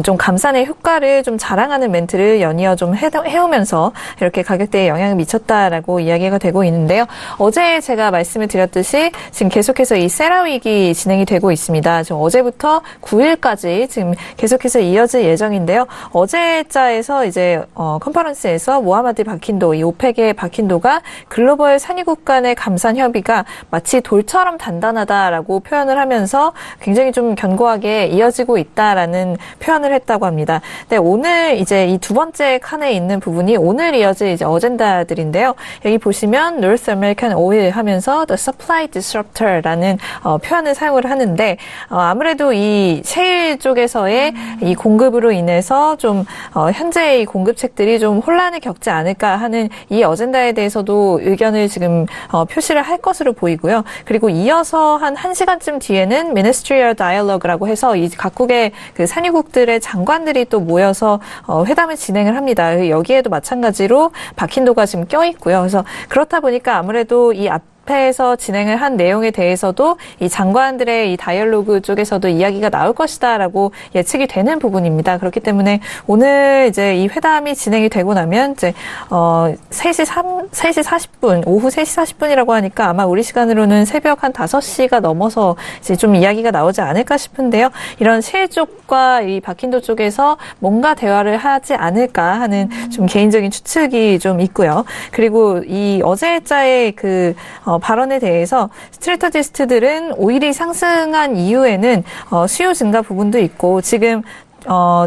좀 감산의 효과를 좀 자랑하는 멘트를 연이어 좀 해오면서 이렇게 가격대에 영향을 미쳤다라고 이야기가 되고 있는데요. 어제 제가 말씀을 드렸듯이 지금 계속해서 이 세라윅이 진행이 되고 있습니다. 지금 어제부터 9일까지 지금 계속해서 이어질 예정인데요. 어제자에서 이제 컨퍼런스에서 모하마드 바킨도, 이 오펙의 바킨도가 글로벌 산유국 간의 감산 협의가 마치 돌처럼 단단하다라고 표현을 하면서 굉장히 좀 견고하게 이어지고 있다라는 표현을 했다고 합니다. 네, 오늘 이제 이 두 번째 칸에 있는 부분이 오늘 이어질 이제 어젠다들인데요. 여기 보시면 North American Oil 하면서 The Supply Disruptor라는 표현을 사용을 하는데 아무래도 이 셰일 쪽에서의 이 공급으로 인해서 좀 현재의 공급책들이 좀 혼란을 겪지 않을까 하는 이 어젠다에 대해서도 의견을 지금 표시를 할 것으로 보이고요. 그리고 이어서 한 1시간쯤 뒤에는 Ministerial Dialogue라고 해서 이 각국의 그 산유국들의 장관들이 또 모여서 회담을 진행을 합니다. 여기에도 마찬가지로 바킨도가 지금 껴있고요. 그래서 그렇다 보니까 아무래도 이 앞에서 진행을 한 내용에 대해서도 이 장관들의 이 다이얼로그 쪽에서도 이야기가 나올 것이다라고 예측이 되는 부분입니다. 그렇기 때문에 오늘 이제 이 회담이 진행이 되고 나면 이제 3시 40분, 오후 3시 40분이라고 하니까 아마 우리 시간으로는 새벽 한 5시가 넘어서 이제 좀 이야기가 나오지 않을까 싶은데요. 이런 셰일 쪽과 이 바킨도 쪽에서 뭔가 대화를 하지 않을까 하는 좀 개인적인 추측이 좀 있고요. 그리고 이 어제자의 그 발언에 대해서 스트래터지스트들은 오일이 상승한 이유에는 수요 증가 부분도 있고 지금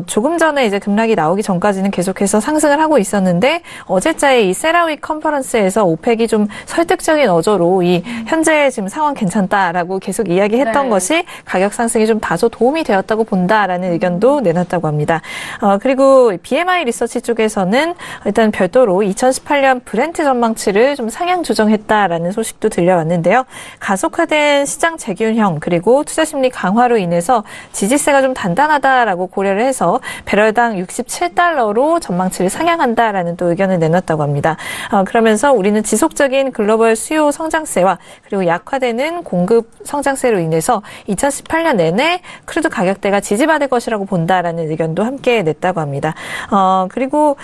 조금 전에 이제 급락이 나오기 전까지는 계속해서 상승을 하고 있었는데 어제자의 이 세라윅 컨퍼런스에서 오펙이 좀 설득적인 어조로 이 현재 지금 상황 괜찮다라고 계속 이야기했던 것이 가격 상승에 좀 다소 도움이 되었다고 본다라는 의견도 내놨다고 합니다. 그리고 BMI 리서치 쪽에서는 일단 별도로 2018년 브렌트 전망치를 좀 상향 조정했다라는 소식도 들려왔는데요. 가속화된 시장 재균형 그리고 투자 심리 강화로 인해서 지지세가 좀 단단하다라고 고려를 해서 배럴당 67달러로 전망치를 상향한다라는 또 의견을 내놨다고 합니다. 그러면서 우리는 지속적인 글로벌 수요 성장세와 그리고 약화되는 공급 성장세로 인해서 2018년 내내 크루드 가격대가 지지받을 것이라고 본다라는 의견도 함께 냈다고 합니다. 그리고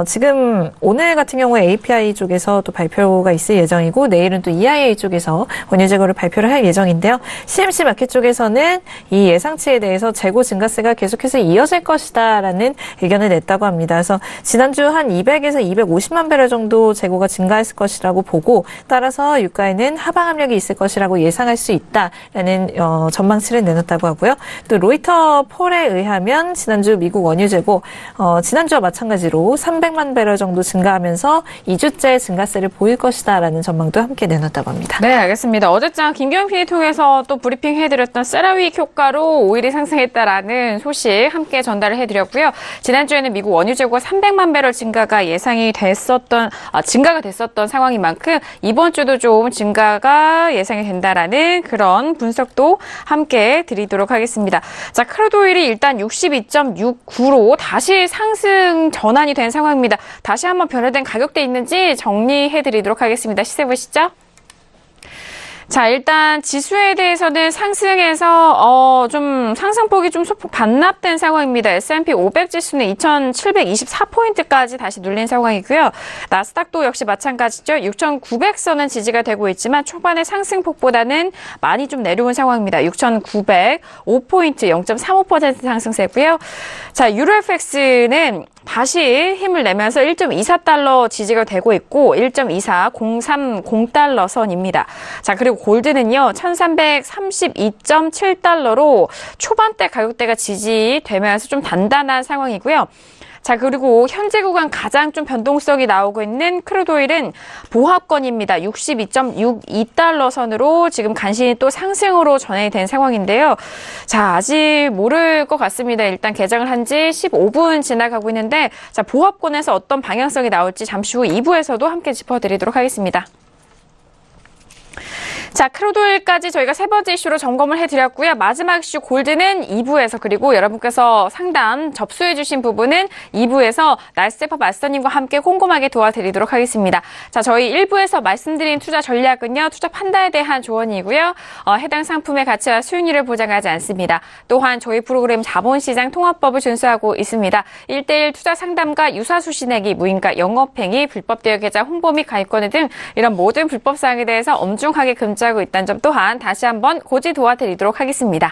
지금 오늘 같은 경우에 API 쪽에서 또 발표가 있을 예정이고 내일은 또 EIA 쪽에서 원유 재고를 발표를 할 예정인데요. CMC 마켓 쪽에서는 이 예상치에 대해서 재고 증가세가 계속해서 이어질 것이다라는 의견을 냈다고 합니다. 그래서 지난주 한 200에서 250만 배럴 정도 재고가 증가했을 것이라고 보고 따라서 유가에는 하방 압력이 있을 것이라고 예상할 수 있다라는 전망치를 내놨다고 하고요. 또 로이터 폴에 의하면 지난주 미국 원유 재고 지난주와 마찬가지로 300만 배럴 정도 증가하면서 2주째 증가세를 보일 것이다라는 전망도 함께 내놨다고 합니다. 네, 알겠습니다. 어제장 김경훈 PD 통해서 또 브리핑 해드렸던 세라윅 효과로 오일이 상승했다라는 소식 함께 전달을 해드렸고요. 지난주에는 미국 원유 재고가 300만 배럴 증가가 증가가 됐었던 상황인 만큼 이번 주도 좀 증가가 예상이 된다라는 그런 분석도 함께 드리도록 하겠습니다. 자, 크루드 오일이 일단 62.69로 다시 상승 전환이 된 상황입니다. 다시 한번 변화된 가격대 있는지 정리해드리도록 하겠습니다. 시세 보시죠. 자, 일단 지수에 대해서는 상승해서 좀 상승폭이 좀 소폭 반납된 상황입니다. S&P 500 지수는 2,724포인트까지 다시 눌린 상황이고요. 나스닥도 역시 마찬가지죠. 6,900선은 지지가 되고 있지만 초반의 상승폭보다는 많이 좀 내려온 상황입니다. 6,905포인트 0.35% 상승세고요. 자, 유로FX는 다시 힘을 내면서 1.24달러 지지가 되고 있고 1.24030달러 선입니다. 자, 그리고 골드는요. 1332.7달러로 초반대 가격대가 지지되면서 좀 단단한 상황이고요. 자, 그리고 현재 구간 가장 좀 변동성이 나오고 있는 크루드 오일은 보합권입니다. 62.62달러 선으로 지금 간신히 또 상승으로 전환이 된 상황인데요. 자, 아직 모를 것 같습니다. 일단 개장을 한 지 15분 지나가고 있는데, 자, 보합권에서 어떤 방향성이 나올지 잠시 후 2부에서도 함께 짚어드리도록 하겠습니다. 자, 크루드오일까지 저희가 세 번째 이슈로 점검을 해드렸고요. 마지막 이슈 골드는 2부에서 그리고 여러분께서 상담 접수해주신 부분은 2부에서 날스테퍼 마스터님과 함께 꼼꼼하게 도와드리도록 하겠습니다. 자, 저희 1부에서 말씀드린 투자 전략은요. 투자 판단에 대한 조언이고요. 해당 상품의 가치와 수익률을 보장하지 않습니다. 또한 저희 프로그램 자본시장 통합법을 준수하고 있습니다. 1:1 투자 상담과 유사수시 내기, 무인가 영업행위, 불법 대여 계좌 홍보 및 가입권을 등 이런 모든 불법 사항에 대해서 엄중하게 하고 있다는 점 또한 다시 한번 고지 도와드리도록 하겠습니다.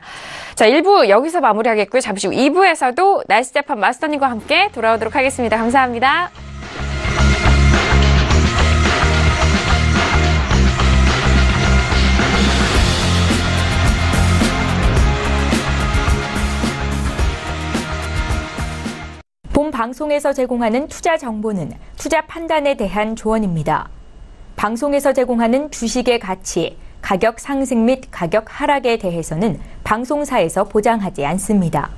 자, 1부 여기서 마무리하겠고요. 잠시 후 2부에서도 날씨 재판 마스터님과 함께 돌아오도록 하겠습니다. 감사합니다. 본 방송에서 제공하는 투자 정보는 투자 판단에 대한 조언입니다. 방송에서 제공하는 주식의 가치, 가격 상승 및 가격 하락에 대해서는 방송사에서 보장하지 않습니다.